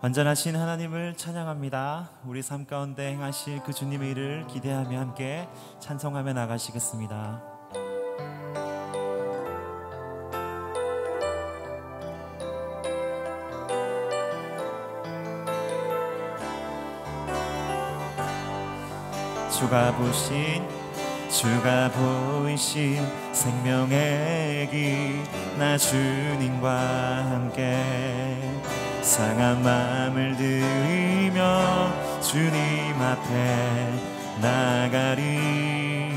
완전하신 하나님을 찬양합니다. 우리 삶 가운데 행하실 그 주님의 일을 기대하며 함께 찬송하며 나가시겠습니다. 주가 보이신 생명의 길, 나 주님과 함께 상한 마음을 들이며 주님 앞에 나가리.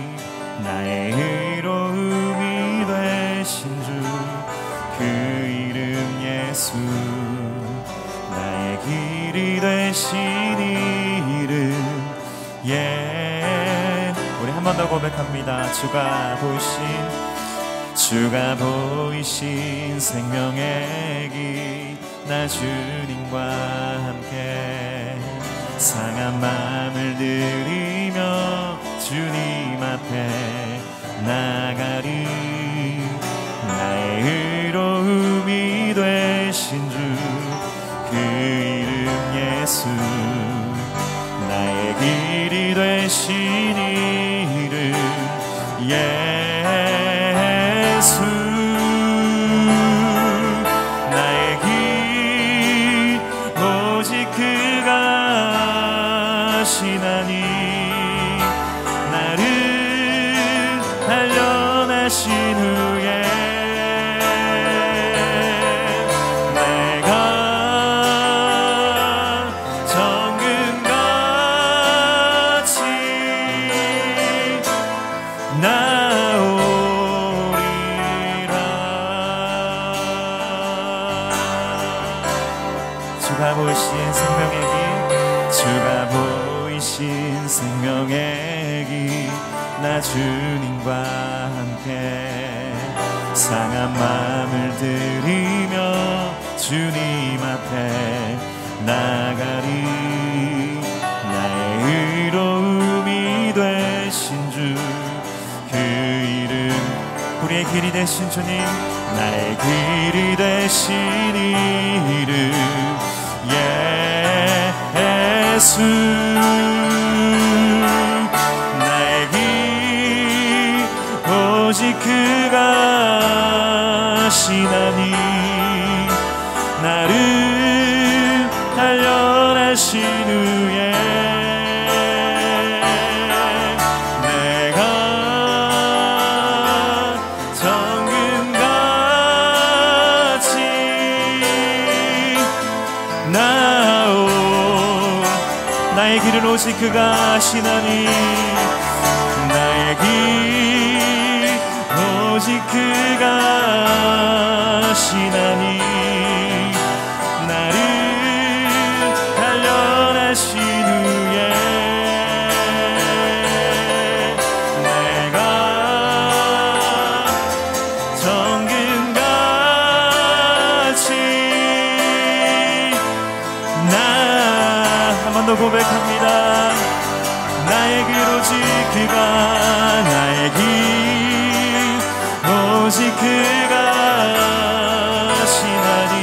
나의 의로움이 되신 주, 그 이름 예수, 나의 길이 되신 이름 우리 한 번 더 고백합니다. 주가 보이신 생명의 길, 나 주님과 함께 상한 마음을 들이며 주님 앞에 나가리. 나의 의로움이 되신 주, 그 이름 예수, 나의 길이 되신 이름 예수. 나의 길 오직 그가 하시나니, 나를 단련하신 후에 주가 보이신 생명의 길, 나 주님과 함께 상한 마음을 들이며 주님 앞에 나가리. 나의 의로움이 되신 주, 그 이름, 우리의 길이 되신 주님, 나의 길이 되신 이름 예수. 나의 길 오직 그가 하시나니, 나를 단련하신 후에 내가 정금같이 나의 길은 오직 그가 하시나니, 나의 길 오직 그가 하시나니, 나를 단련하신 후에 내가 정금같이 한 번 더 고백합니다. 나의 길 오직 그가, 나의 길 오직 그가 하시나니,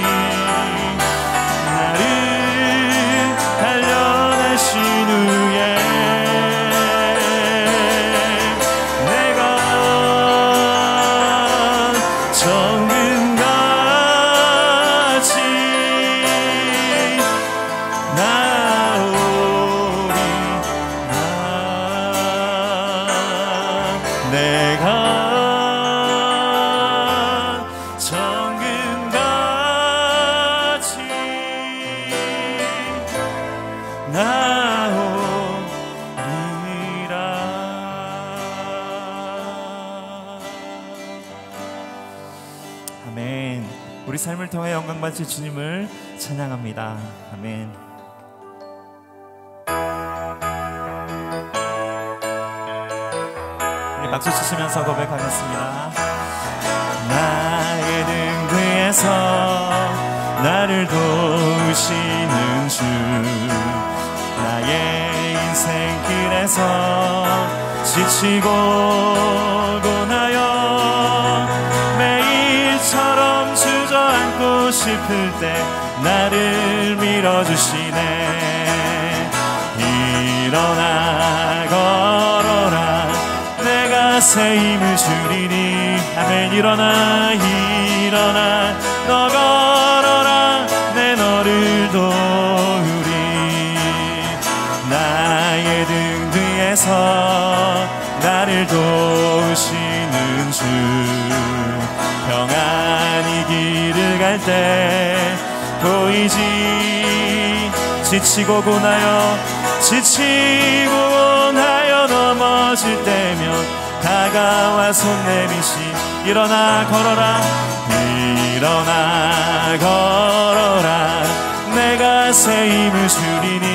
나를 단련하신 후에 내가 정금같이 내가 정금같이 나오리라. 아멘. 우리 삶을 통해 영광 받으실 주님을 찬양합니다. 아멘. 박수 치시면서 고백하겠습니다. 나의 등 위에서 나를 도우시는 주, 나의 인생길에서 지치고 고나여 매일처럼 주저앉고 싶을 슬플 때 나를 밀어주시네. 일어나 걸어라 내가 새 힘을 주리니. 아멘. 일어나 일어나 너 걸어라 내 너를 도우리. 나의 등 뒤에서 나를 도우시는 주. 평안히 길을 갈 때 보이지. 지치고 고나여 넘어질 때면 다가와 손 내미시. 일어나 걸어라 일어나 걸어라 내가 새 힘을 주리니.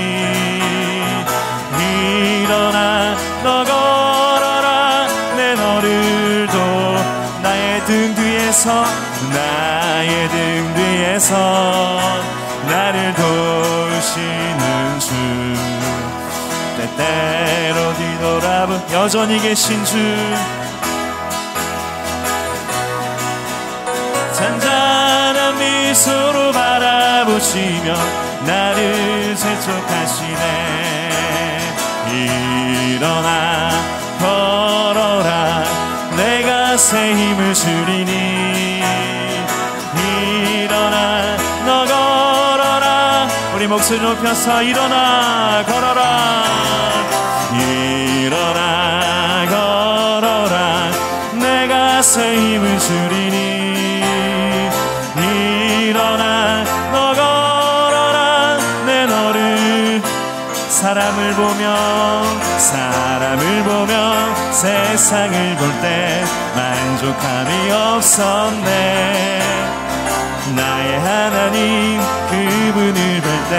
일어나 너 걸어라 내 너를 도. 나의 등 뒤에서 나를 도우시는 주. 때때로 뒤돌아보 여전히 계신 주. 잔잔한 미소로 바라보시며 나를 재촉하시네. 일어나 걸어라 내가 새 힘을 주리니. 일어나 너 걸어라. 우리 목소리 높여서 일어나 걸어라 일어나 걸어라 내가 새 힘을 주리니. 일어나 너 걸어라 내 너를. 사람을 보며 세상을 볼 때 만족함이 없었네. 나의 하나님 그분을 볼 때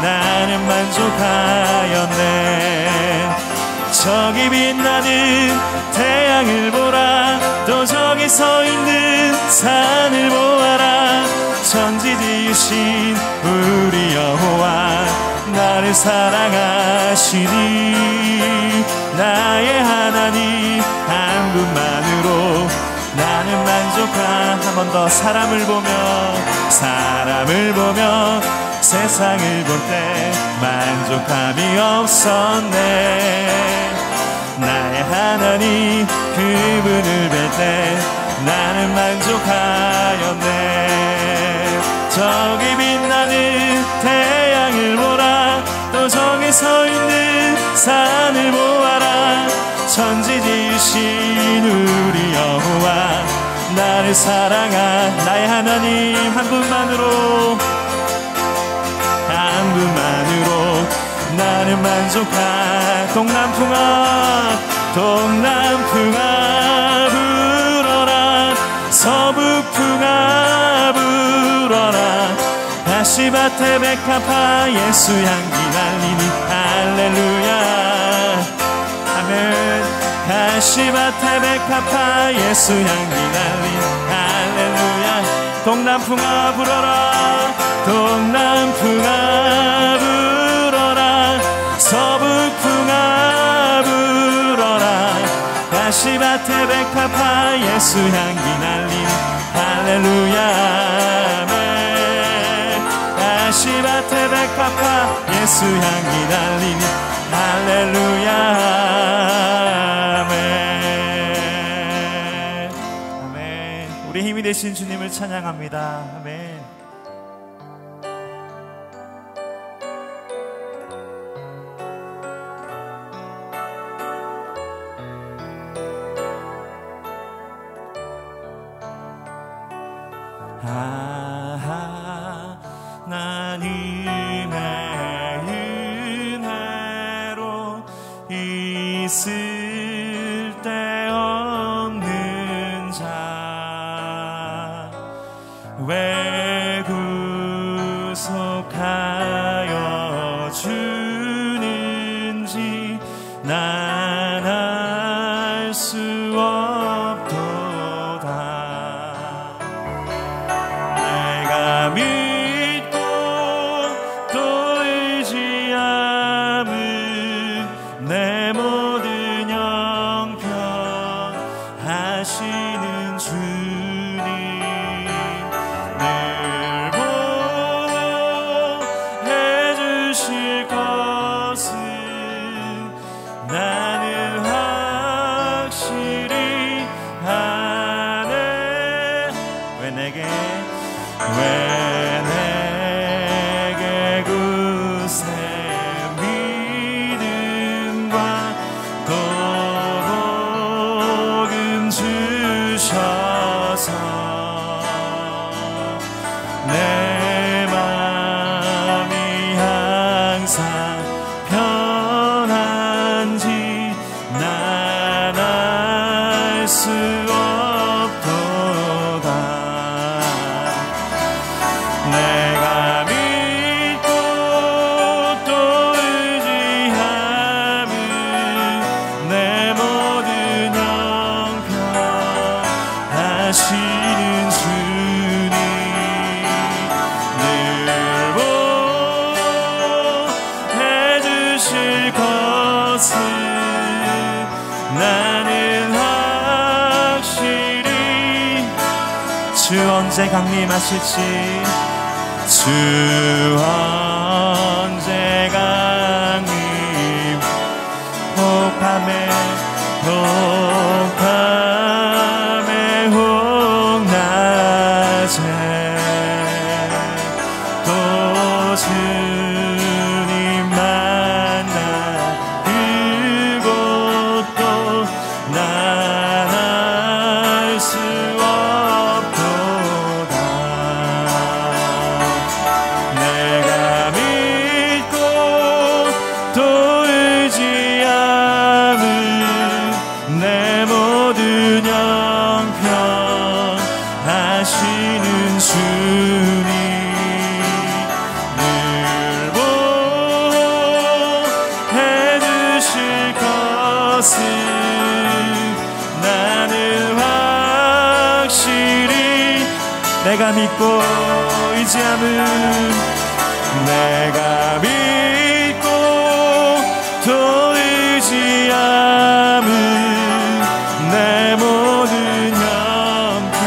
나는 만족하였네. 저기 빛나는 태양을 보라 또 저기 서 있는 산을 보아라. 천지 지으신 우리 여호와 나를 사랑하시니. 나의 하나님 한 분만으로 나는 만족하. 한 번 더. 사람을 보며 세상을 볼 때 만족함이 없었네. 나의 하나님 그분을 뵐 때 나는 만족하였네. 저기 빛나는 태양을 보라 또 저기 서 있는 산을 보아라. 천지 지으신 우리 여호와 나를 나의 하나님 한 분만으로 나는 만족하. 동남풍아 불어라 서북풍아 불어라. 가시밭에 백합화 예수 향기 날리니. 할렐루야 아멘. 가시밭에 백합화 예수 향기 날리니. 할렐루야. 동남풍아 불어라 서북풍아 불어라. 가시밭에 백합화 예수 향기 날리니. 할렐루야 아멘. 가시밭에 백합화 예수 향기 날리니. 할렐루야 아멘. 아멘. 우리 힘이 되신 주님을 찬양합니다. 아멘. 하나님의 은혜로 있을 데 없는 자 것을 나는 확실히 주 언제 강림하실지 주 언제 강림 혹함에 혹낮에 또 주님 만나 그곳도 난 알 수 없도다. 내가 믿고 또 의지함은 내 모든 형편 하시는 주님 늘 보호해 주실 것을 나는 확실히 내가 믿고 의지함은 내가 믿고 또 의지함은 내 모든 형편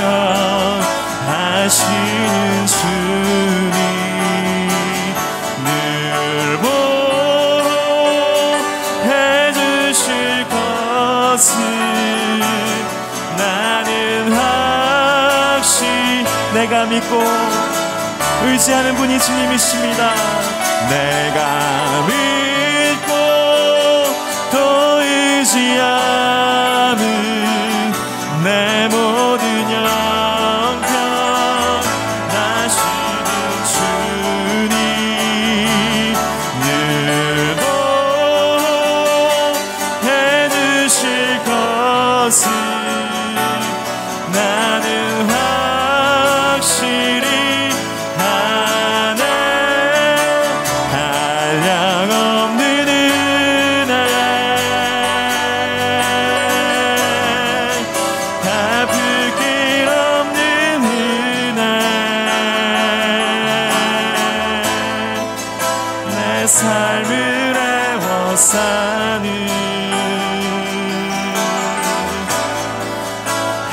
하시는 주님 늘 보호해 주실 것을 나는 확실히 내가 믿고 의지하는 분이 주님이십니다. 내가 믿고 또 의지함은 내 모든 형편 하시는 주님 늘 보호해 주실 것을 나는 확실히 아네. 한량없는 은혜 갚을 길 없는 은혜 내 삶을 애워싸는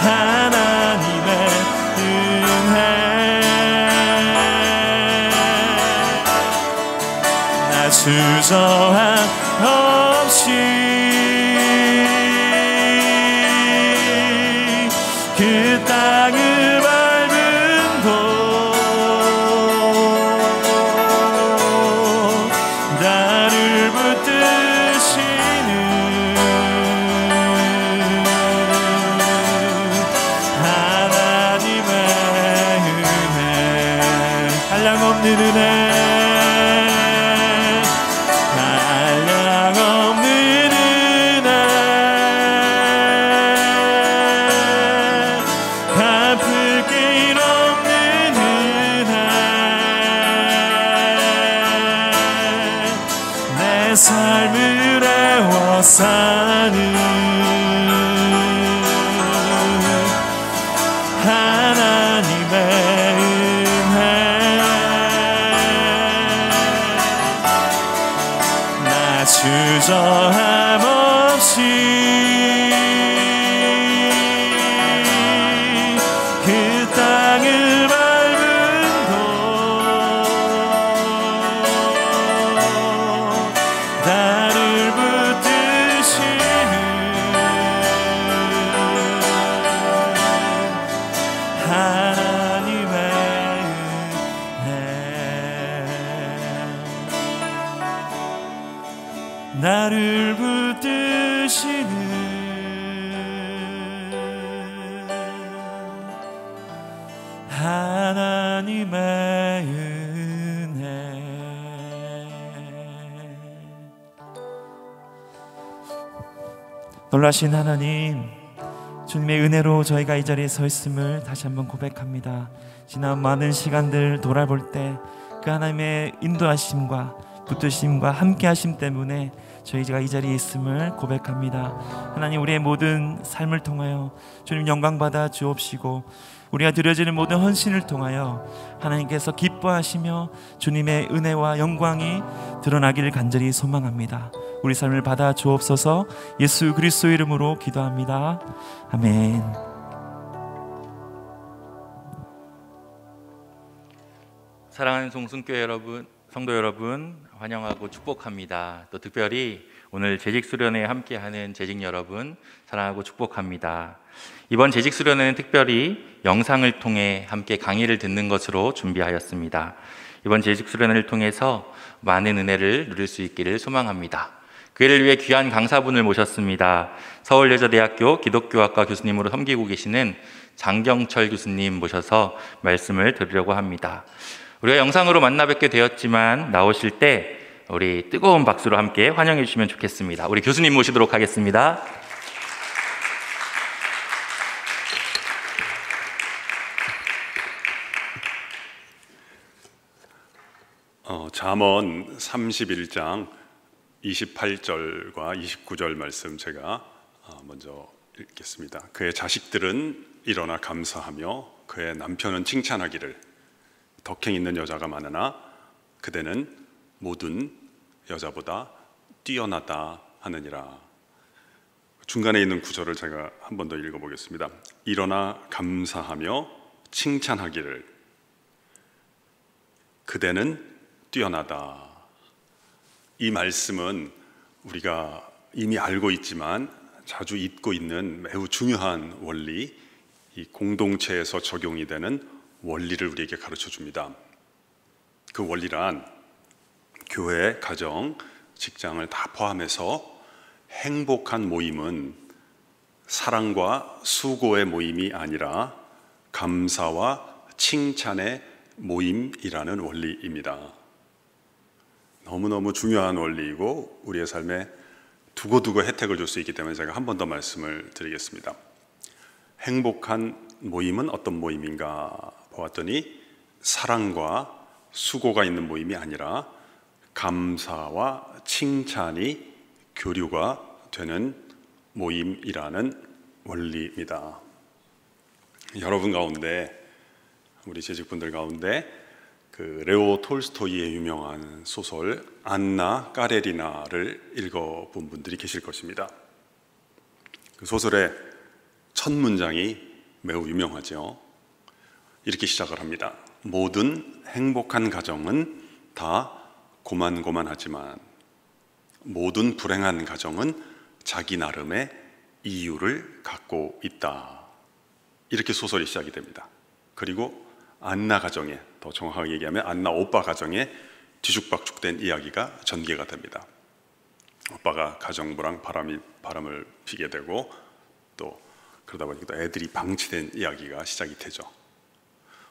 하나님의 은혜 나 주저함 없이 그 땅을 밟은 곳 나를 붙드시는 하나님의 은혜 한량없는 은혜 한량없는 은혜 갚을 길 없는 은혜 내 삶을 애워싸는 하나님의 은혜 나 주저함 없이 그 땅을 밟은 곳 나를 붙드시는 하나님의 은혜 나를 붙드시는 하나님의 은혜 놀라신 하나님 주님의 은혜로 저희가 이 자리에 서 있음을 다시 한번 고백합니다. 지난 많은 시간들 돌아볼 때 그 하나님의 인도하심과 붙드심과 함께하심 때문에 저희가 이 자리에 있음을 고백합니다. 하나님 우리의 모든 삶을 통하여 주님 영광 받아 주옵시고 우리가 드려지는 모든 헌신을 통하여 하나님께서 기뻐하시며 주님의 은혜와 영광이 드러나기를 간절히 소망합니다. 우리 삶을 받아 주옵소서. 예수 그리스도 이름으로 기도합니다. 아멘. 사랑하는 송순교회 여러분, 성도 여러분, 환영하고 축복합니다. 또 특별히 오늘 재직 수련회에 함께하는 재직 여러분 사랑하고 축복합니다. 이번 재직 수련회는 특별히 영상을 통해 함께 강의를 듣는 것으로 준비하였습니다. 이번 재직 수련회를 통해서 많은 은혜를 누릴 수 있기를 소망합니다. 그 일을 위해 귀한 강사분을 모셨습니다. 서울여자대학교 기독교학과 교수님으로 섬기고 계시는 장경철 교수님 모셔서 말씀을 드리려고 합니다. 우리가 영상으로 만나 뵙게 되었지만 나오실 때 우리 뜨거운 박수로 함께 환영해 주시면 좋겠습니다. 우리 교수님 모시도록 하겠습니다. 잠언 31장 28절과 29절 말씀 제가 먼저 읽겠습니다. 그의 자식들은 일어나 감사하며 그의 남편은 칭찬하기를 덕행 있는 여자가 많으나 그대는 모든 여자보다 뛰어나다 하느니라. 중간에 있는 구절을 제가 한 번 더 읽어보겠습니다. 일어나 감사하며 칭찬하기를 그대는 뛰어나다. 이 말씀은 우리가 이미 알고 있지만 자주 잊고 있는 매우 중요한 원리, 이 공동체에서 적용이 되는 원리를 우리에게 가르쳐 줍니다. 그 원리란 교회, 가정, 직장을 다 포함해서 행복한 모임은 사랑과 수고의 모임이 아니라 감사와 칭찬의 모임이라는 원리입니다. 너무너무 중요한 원리이고 우리의 삶에 두고두고 혜택을 줄 수 있기 때문에 제가 한 번 더 말씀을 드리겠습니다. 행복한 모임은 어떤 모임인가 보았더니 사랑과 수고가 있는 모임이 아니라 감사와 칭찬이 교류가 되는 모임이라는 원리입니다. 여러분 가운데, 우리 재직분들 가운데 그 레오 톨스토이의 유명한 소설 안나 까레리나를 읽어본 분들이 계실 것입니다. 그 소설의 첫 문장이 매우 유명하죠. 이렇게 시작을 합니다. 모든 행복한 가정은 다 고만고만하지만 모든 불행한 가정은 자기 나름의 이유를 갖고 있다. 이렇게 소설이 시작이 됩니다. 그리고 안나 가정에, 더 정확하게 얘기하면 안나 오빠 가정에 뒤죽박죽된 이야기가 전개가 됩니다. 오빠가 가정부랑 바람을 피게 되고 또 그러다 보니까 애들이 방치된 이야기가 시작이 되죠.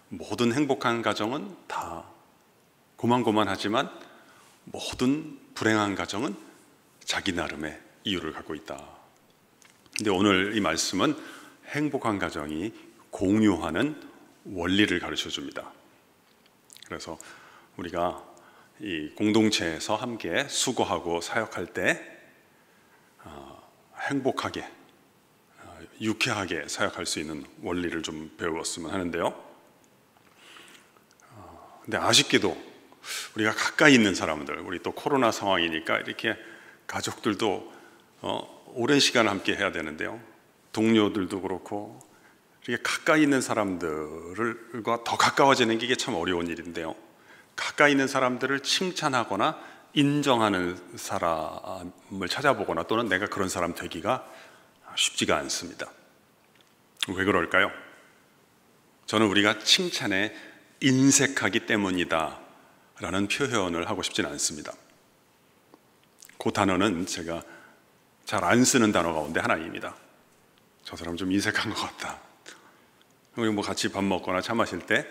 모든 행복한 가정은 다 고만고만하지만 모든 불행한 가정은 자기 나름의 이유를 갖고 있다. 근데 오늘 이 말씀은 행복한 가정이 공유하는 원리를 가르쳐 줍니다. 그래서 우리가 이 공동체에서 함께 수고하고 사역할 때 행복하게, 유쾌하게 사역할 수 있는 원리를 좀 배웠으면 하는데요. 근데 아쉽게도 우리가 가까이 있는 사람들, 우리 또 코로나 상황이니까 이렇게 가족들도 오랜 시간 함께 해야 되는데요. 동료들도 그렇고 이렇게 가까이 있는 사람들과 더 가까워지는 게 이게 참 어려운 일인데요. 가까이 있는 사람들을 칭찬하거나 인정하는 사람을 찾아보거나 또는 내가 그런 사람 되기가 쉽지가 않습니다. 왜 그럴까요? 저는 우리가 칭찬에 인색하기 때문이다 라는 표현을 하고 싶지는 않습니다. 그 단어는 제가 잘 안 쓰는 단어 가운데 하나입니다. 저 사람 좀 인색한 것 같다. 우리 뭐 같이 밥 먹거나 차 마실 때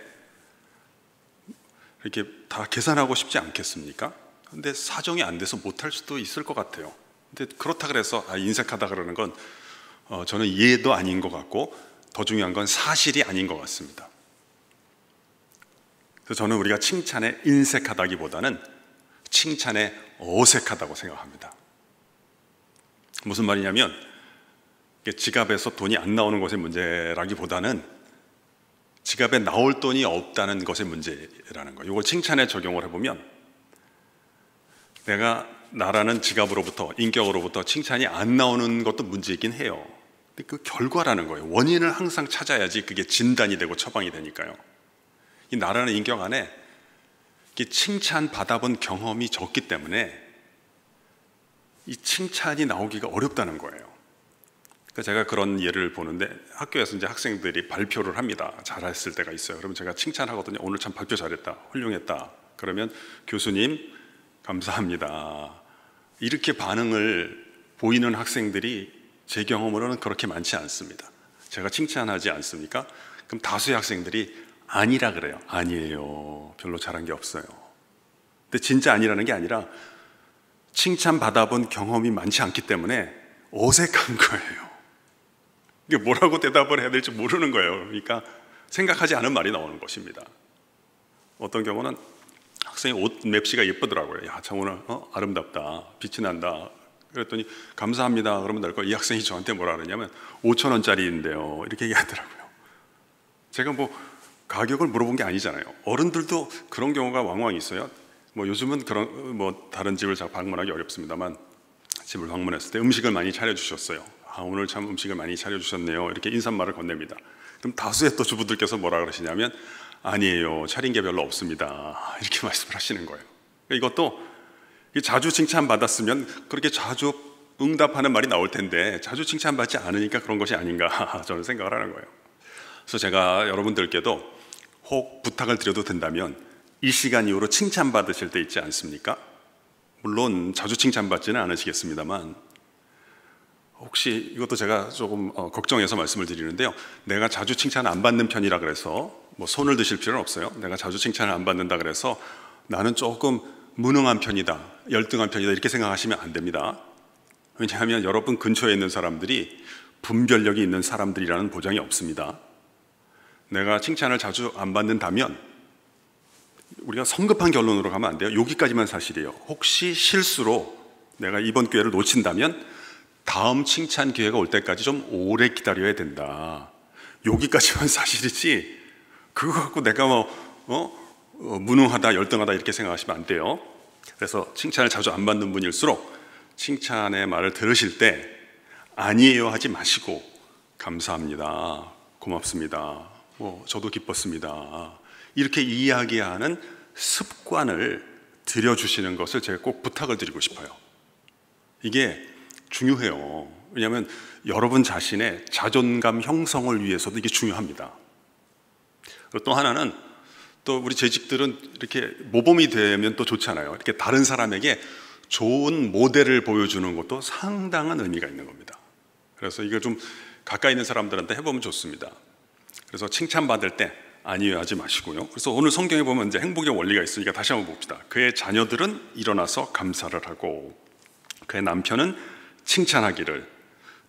이렇게 다 계산하고 싶지 않겠습니까? 근데 사정이 안 돼서 못할 수도 있을 것 같아요. 근데 그렇다 그래서 인색하다 그러는 건 저는 이해도 아닌 것 같고 더 중요한 건 사실이 아닌 것 같습니다. 그래서 저는 우리가 칭찬에 인색하다기보다는 칭찬에 어색하다고 생각합니다. 무슨 말이냐면 지갑에서 돈이 안 나오는 것의 문제라기보다는 지갑에 나올 돈이 없다는 것의 문제라는 거예요. 이걸 칭찬에 적용을 해보면 내가 나라는 지갑으로부터, 인격으로부터 칭찬이 안 나오는 것도 문제이긴 해요. 근데 그 결과라는 거예요. 원인을 항상 찾아야지 그게 진단이 되고 처방이 되니까요. 이 나라는 인격 안에 칭찬 받아본 경험이 적기 때문에 이 칭찬이 나오기가 어렵다는 거예요. 그러니까 제가 그런 예를 보는데, 학교에서 이제 학생들이 발표를 합니다. 잘했을 때가 있어요. 그러면 제가 칭찬하거든요. 오늘 참 발표 잘했다, 훌륭했다. 그러면 교수님 감사합니다, 이렇게 반응을 보이는 학생들이 제 경험으로는 그렇게 많지 않습니다. 제가 칭찬하지 않습니까? 그럼 다수의 학생들이 아니라 그래요. 아니에요, 별로 잘한 게 없어요. 근데 진짜 아니라는 게 아니라 칭찬 받아본 경험이 많지 않기 때문에 어색한 거예요. 이게 뭐라고 대답을 해야 될지 모르는 거예요. 그러니까 생각하지 않은 말이 나오는 것입니다. 어떤 경우는 학생이 옷 맵시가 예쁘더라고요. 야, 참 오늘 아름답다, 빛이 난다. 그랬더니 감사합니다 그러면 될 거, 이 학생이 저한테 뭐라 그러냐면 5,000원짜리인데요 이렇게 얘기하더라고요. 제가 뭐 가격을 물어본 게 아니잖아요. 어른들도 그런 경우가 왕왕 있어요. 뭐 요즘은 그런 다른 집을 잘 방문하기 어렵습니다만, 집을 방문했을 때 음식을 많이 차려주셨어요. 아, 오늘 참 음식을 많이 차려주셨네요, 이렇게 인사말을 건넵니다. 그럼 다수의 또 주부들께서 뭐라 그러시냐면 아니에요, 차린 게 별로 없습니다, 이렇게 말씀을 하시는 거예요. 이것도 자주 칭찬받았으면 그렇게 자주 응답하는 말이 나올 텐데 자주 칭찬받지 않으니까 그런 것이 아닌가 저는 생각을 하는 거예요. 그래서 제가 여러분들께도 혹 부탁을 드려도 된다면 이 시간 이후로 칭찬받으실 때 있지 않습니까? 물론 자주 칭찬받지는 않으시겠습니다만, 혹시 이것도 제가 조금 걱정해서 말씀을 드리는데요, 내가 자주 칭찬 안 받는 편이라 그래서 뭐 손을 드실 필요는 없어요. 내가 자주 칭찬을 안 받는다 그래서 나는 조금 무능한 편이다, 열등한 편이다, 이렇게 생각하시면 안 됩니다. 왜냐하면 여러분 근처에 있는 사람들이 분별력이 있는 사람들이라는 보장이 없습니다. 내가 칭찬을 자주 안 받는다면 우리가 성급한 결론으로 가면 안 돼요. 여기까지만 사실이에요. 혹시 실수로 내가 이번 기회를 놓친다면 다음 칭찬 기회가 올 때까지 좀 오래 기다려야 된다. 여기까지만 사실이지, 그거 갖고 내가 무능하다, 열등하다 이렇게 생각하시면 안 돼요. 그래서 칭찬을 자주 안 받는 분일수록 칭찬의 말을 들으실 때 아니에요 하지 마시고 감사합니다, 고맙습니다, 저도 기뻤습니다, 이렇게 이야기하는 습관을 들여주시는 것을 제가 꼭 부탁을 드리고 싶어요. 이게 중요해요. 왜냐하면 여러분 자신의 자존감 형성을 위해서도 이게 중요합니다. 그리고 또 하나는, 또 우리 재직들은 이렇게 모범이 되면 또 좋잖아요. 이렇게 다른 사람에게 좋은 모델을 보여주는 것도 상당한 의미가 있는 겁니다. 그래서 이걸 좀 가까이 있는 사람들한테 해보면 좋습니다. 그래서 칭찬받을 때 아니요 하지 마시고요. 그래서 오늘 성경에 보면 이제 행복의 원리가 있으니까 다시 한번 봅시다. 그의 자녀들은 일어나서 감사를 하고 그의 남편은 칭찬하기를,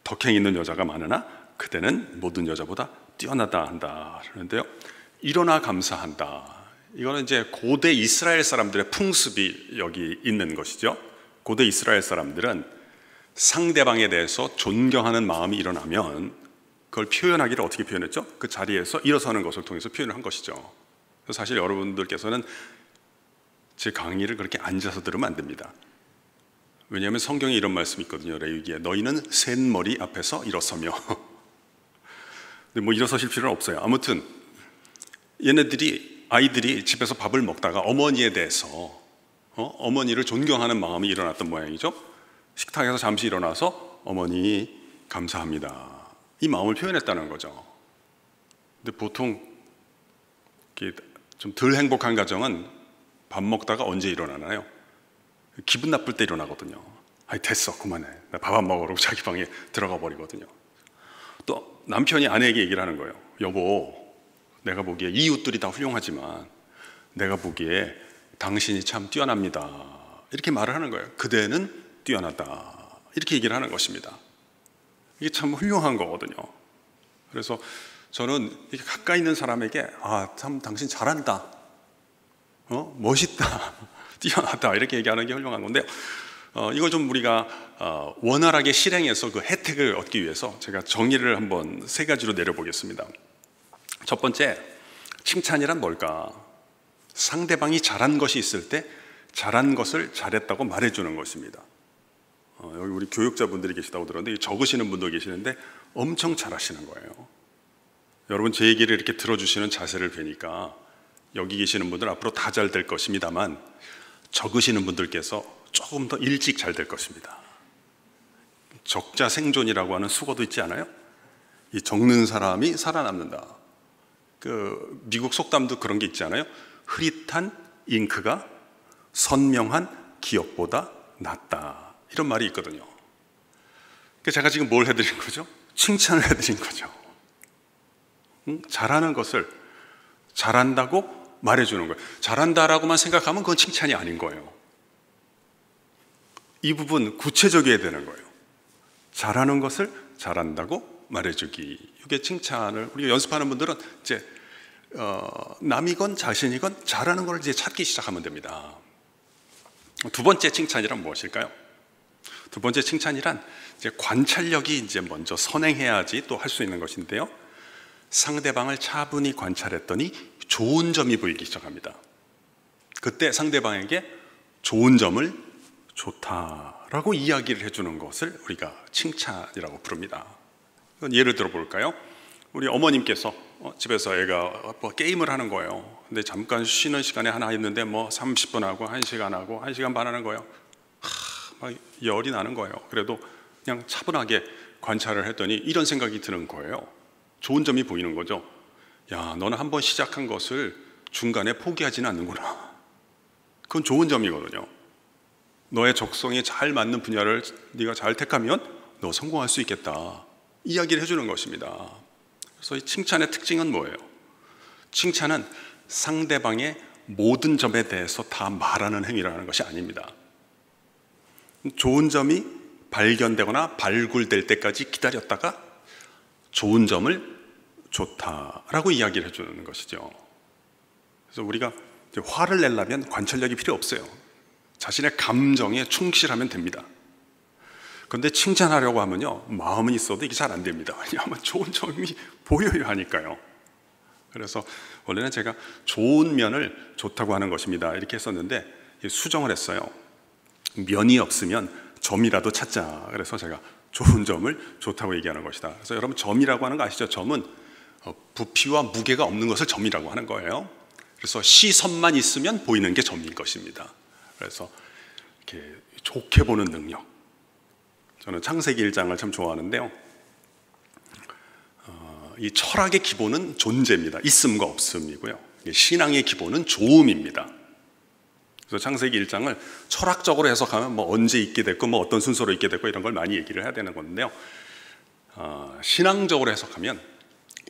덕행 있는 여자가 많으나 그대는 모든 여자보다 뛰어나다 한다 그러는데요, 일어나 감사한다, 이거는 이제 고대 이스라엘 사람들의 풍습이 여기 있는 것이죠. 고대 이스라엘 사람들은 상대방에 대해서 존경하는 마음이 일어나면 그걸 표현하기를 어떻게 표현했죠? 그 자리에서 일어서는 것을 통해서 표현을 한 것이죠. 사실 여러분들께서는 제 강의를 그렇게 앉아서 들으면 안 됩니다. 왜냐하면 성경에 이런 말씀이 있거든요. 레위기에 너희는 센 머리 앞에서 일어서며 근데 뭐 일어서실 필요는 없어요. 아무튼 아이들이 집에서 밥을 먹다가 어머니에 대해서 어머니를 존경하는 마음이 일어났던 모양이죠. 식탁에서 잠시 일어나서 어머니 감사합니다, 이 마음을 표현했다는 거죠. 근데 보통 좀 덜 행복한 가정은 밥 먹다가 언제 일어나나요? 기분 나쁠 때 일어나거든요. 아이 됐어, 그만해, 나 밥 안 먹으라고 자기 방에 들어가 버리거든요. 또 남편이 아내에게 얘기를 하는 거예요. 여보, 내가 보기에 이웃들이 다 훌륭하지만 내가 보기에 당신이 참 뛰어납니다, 이렇게 말을 하는 거예요. 그대는 뛰어나다, 이렇게 얘기를 하는 것입니다. 이게 참 훌륭한 거거든요. 그래서 저는 이렇게 가까이 있는 사람에게 참 당신 잘한다, 멋있다, 뛰어나다, 이렇게 얘기하는 게 훌륭한 건데, 이걸 좀 우리가 원활하게 실행해서 그 혜택을 얻기 위해서 제가 정의를 한번 3가지로 내려보겠습니다. 첫 번째, 칭찬이란 뭘까? 상대방이 잘한 것이 있을 때 잘한 것을 잘했다고 말해주는 것입니다. 여기 우리 교육자분들이 계시다고 들었는데 적으시는 분도 계시는데 엄청 잘하시는 거예요. 여러분 제 얘기를 이렇게 들어주시는 자세를 뵈니까 여기 계시는 분들 앞으로 다 잘 될 것입니다만 적으시는 분들께서 조금 더 일찍 잘 될 것입니다. 적자 생존이라고 하는 수고도 있지 않아요? 이 적는 사람이 살아남는다. 그 미국 속담도 그런 게 있지 않아요? 흐릿한 잉크가 선명한 기억보다 낫다. 이런 말이 있거든요. 제가 지금 뭘 해드린 거죠? 칭찬을 해드린 거죠. 잘하는 것을 잘한다고 말해주는 거예요. 잘한다라고만 생각하면 그건 칭찬이 아닌 거예요. 이 부분 구체적이어야 되는 거예요. 잘하는 것을 잘한다고 말해주기. 이게 칭찬을 우리가 연습하는 분들은 이제 남이건 자신이건 잘하는 걸 이제 찾기 시작하면 됩니다. 두 번째 칭찬이란 무엇일까요? 두 번째 칭찬이란 이제 관찰력이 이제 먼저 선행해야지 또 할 수 있는 것인데요. 상대방을 차분히 관찰했더니 좋은 점이 보이기 시작합니다. 그때 상대방에게 좋은 점을 좋다라고 이야기를 해주는 것을 우리가 칭찬이라고 부릅니다. 이건 예를 들어 볼까요? 우리 어머님께서 집에서 애가 게임을 하는 거예요. 근데 잠깐 쉬는 시간에 하나 있는데 30분 하고 1시간 하고 1시간 반 하는 거예요. 막 열이 나는 거예요. 그래도 그냥 차분하게 관찰을 했더니 이런 생각이 드는 거예요. 좋은 점이 보이는 거죠. 야, 너는 한번 시작한 것을 중간에 포기하지는 않는구나. 그건 좋은 점이거든요. 너의 적성에 잘 맞는 분야를 네가 잘 택하면 너 성공할 수 있겠다. 이야기를 해주는 것입니다. 그래서 이 칭찬의 특징은 뭐예요? 칭찬은 상대방의 모든 점에 대해서 다 말하는 행위라는 것이 아닙니다. 좋은 점이 발견되거나 발굴될 때까지 기다렸다가 좋은 점을 좋다라고 이야기를 해주는 것이죠. 그래서 우리가 화를 내려면 관찰력이 필요 없어요. 자신의 감정에 충실하면 됩니다. 그런데 칭찬하려고 하면요, 마음은 있어도 이게 잘 안 됩니다. 왜냐하면 좋은 점이 보여야 하니까요. 그래서 원래는 제가 좋은 면을 좋다고 하는 것입니다 이렇게 했었는데 수정을 했어요. 면이 없으면 점이라도 찾자. 그래서 제가 좋은 점을 좋다고 얘기하는 것이다. 그래서 여러분 점이라고 하는 거 아시죠? 점은 부피와 무게가 없는 것을 점이라고 하는 거예요. 그래서 시선만 있으면 보이는 게 점인 것입니다. 그래서 이렇게 좋게 보는 능력. 저는 창세기 1장을 참 좋아하는데요. 이 철학의 기본은 존재입니다. 있음과 없음이고요. 신앙의 기본은 조음입니다. 그래서 창세기 1장을 철학적으로 해석하면 언제 있게 됐고 어떤 순서로 있게 됐고 이런 걸 많이 얘기를 해야 되는 건데요. 신앙적으로 해석하면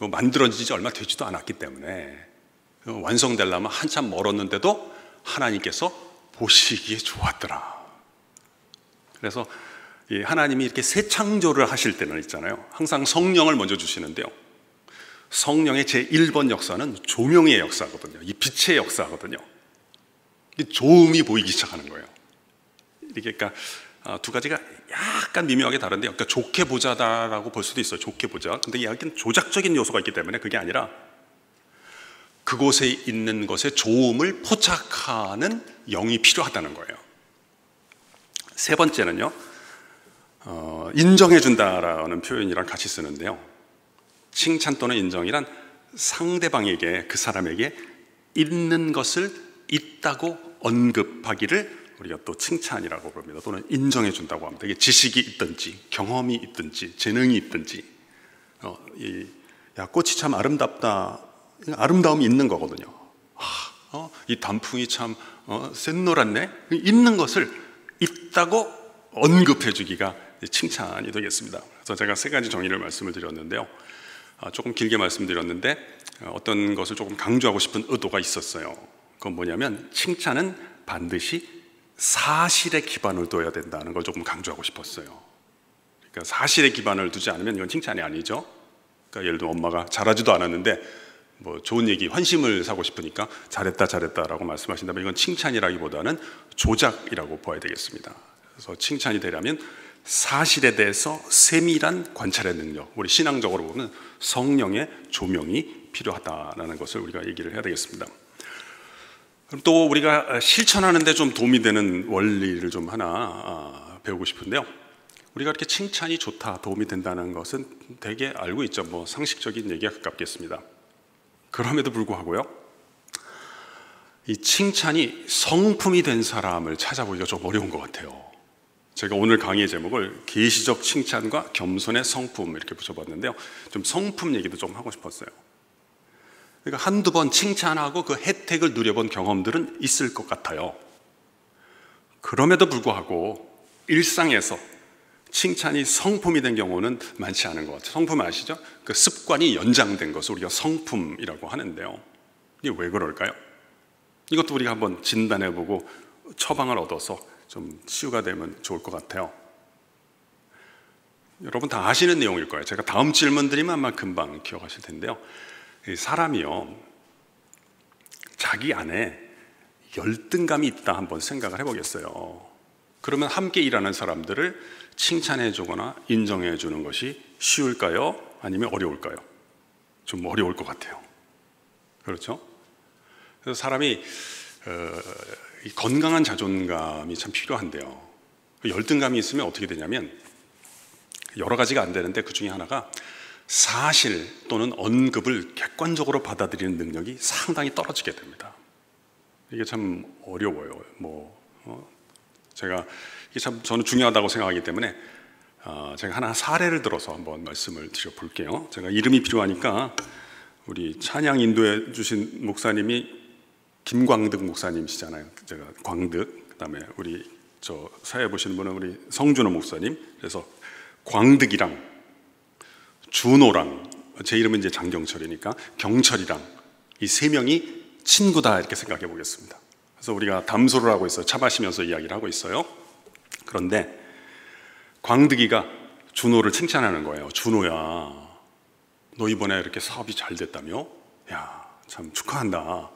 만들어진 지 얼마 되지도 않았기 때문에 완성되려면 한참 멀었는데도 하나님께서 보시기에 좋았더라. 그래서 하나님이 이렇게 새 창조를 하실 때는 있잖아요. 항상 성령을 먼저 주시는데요. 성령의 제1번 역사는 조명의 역사거든요. 이 빛의 역사거든요. 조음이 보이기 시작하는 거예요. 이게 그러니까 두 가지가 약간 미묘하게 다른데, 그러니까 좋게 보자다라고 볼 수도 있어요. 좋게 보자. 근데 여기는 조작적인 요소가 있기 때문에 그게 아니라 그곳에 있는 것의 조음을 포착하는 영이 필요하다는 거예요. 세 번째는요, 인정해준다라는 표현이랑 같이 쓰는데요. 칭찬 또는 인정이란 상대방에게, 그 사람에게 있는 것을 있다고 언급하기를 우리가 또 칭찬이라고 부릅니다. 또는 인정해준다고 합니다. 이게 지식이 있든지 경험이 있든지 재능이 있든지, 야, 꽃이 참 아름답다, 아름다움이 있는 거거든요. 이 단풍이 참 샛노랗네, 있는 것을 있다고 언급해주기가 칭찬이 되겠습니다. 그래서 제가 세 가지 정의를 말씀을 드렸는데요. 조금 길게 말씀드렸는데 어떤 것을 조금 강조하고 싶은 의도가 있었어요. 그건 뭐냐면 칭찬은 반드시 사실에 기반을 둬야 된다는 걸 조금 강조하고 싶었어요. 그러니까 사실에 기반을 두지 않으면 이건 칭찬이 아니죠. 그러니까 예를 들어 엄마가 잘하지도 않았는데 좋은 얘기, 환심을 사고 싶으니까 잘했다 잘했다라고 말씀하신다면 이건 칭찬이라기보다는 조작이라고 봐야 되겠습니다. 그래서 칭찬이 되려면 사실에 대해서 세밀한 관찰의 능력, 우리 신앙적으로 보면 성령의 조명이 필요하다는 것을 우리가 얘기를 해야 되겠습니다. 그럼 또 우리가 실천하는 데 좀 도움이 되는 원리를 좀 하나 배우고 싶은데요. 우리가 이렇게 칭찬이 좋다, 도움이 된다는 것은 되게 알고 있죠. 뭐 상식적인 얘기가 가깝겠습니다. 그럼에도 불구하고요, 이 칭찬이 성품이 된 사람을 찾아보기가 좀 어려운 것 같아요. 제가 오늘 강의의 제목을 계시적 칭찬과 겸손의 성품 이렇게 붙여봤는데요, 좀 성품 얘기도 좀 하고 싶었어요. 그러니까 한두 번 칭찬하고 그 혜택을 누려본 경험들은 있을 것 같아요. 그럼에도 불구하고 일상에서 칭찬이 성품이 된 경우는 많지 않은 것 같아요. 성품 아시죠? 그 습관이 연장된 것을 우리가 성품이라고 하는데요, 이게 왜 그럴까요? 이것도 우리가 한번 진단해보고 처방을 얻어서 좀 치유가 되면 좋을 것 같아요. 여러분 다 아시는 내용일 거예요. 제가 다음 질문 드리면 아마 금방 기억하실 텐데요, 사람이요, 자기 안에 열등감이 있다 한번 생각을 해보겠어요. 그러면 함께 일하는 사람들을 칭찬해 주거나 인정해 주는 것이 쉬울까요? 아니면 어려울까요? 좀 어려울 것 같아요. 그렇죠? 그래서 사람이 이 건강한 자존감이 참 필요한데요, 열등감이 있으면 어떻게 되냐면 여러 가지가 안 되는데 그 중에 하나가 사실 또는 언급을 객관적으로 받아들이는 능력이 상당히 떨어지게 됩니다. 이게 참 어려워요. 제가 이게 참 저는 중요하다고 생각하기 때문에 제가 하나 사례를 들어서 한번 말씀을 드려볼게요. 제가 이름이 필요하니까 우리 찬양 인도해 주신 목사님이 김광득 목사님이시잖아요. 제가 광득, 그다음에 우리 저 사회 보시는 분은 우리 성준호 목사님. 그래서 광득이랑 준호랑, 제 이름은 이제 장경철이니까 경철이랑 이 세 명이 친구다 이렇게 생각해 보겠습니다. 그래서 우리가 담소를 하고 있어요. 차 마시면서 이야기를 하고 있어요. 그런데 광득이가 준호를 칭찬하는 거예요. 준호야, 너 이번에 이렇게 사업이 잘 됐다며? 야, 참 축하한다.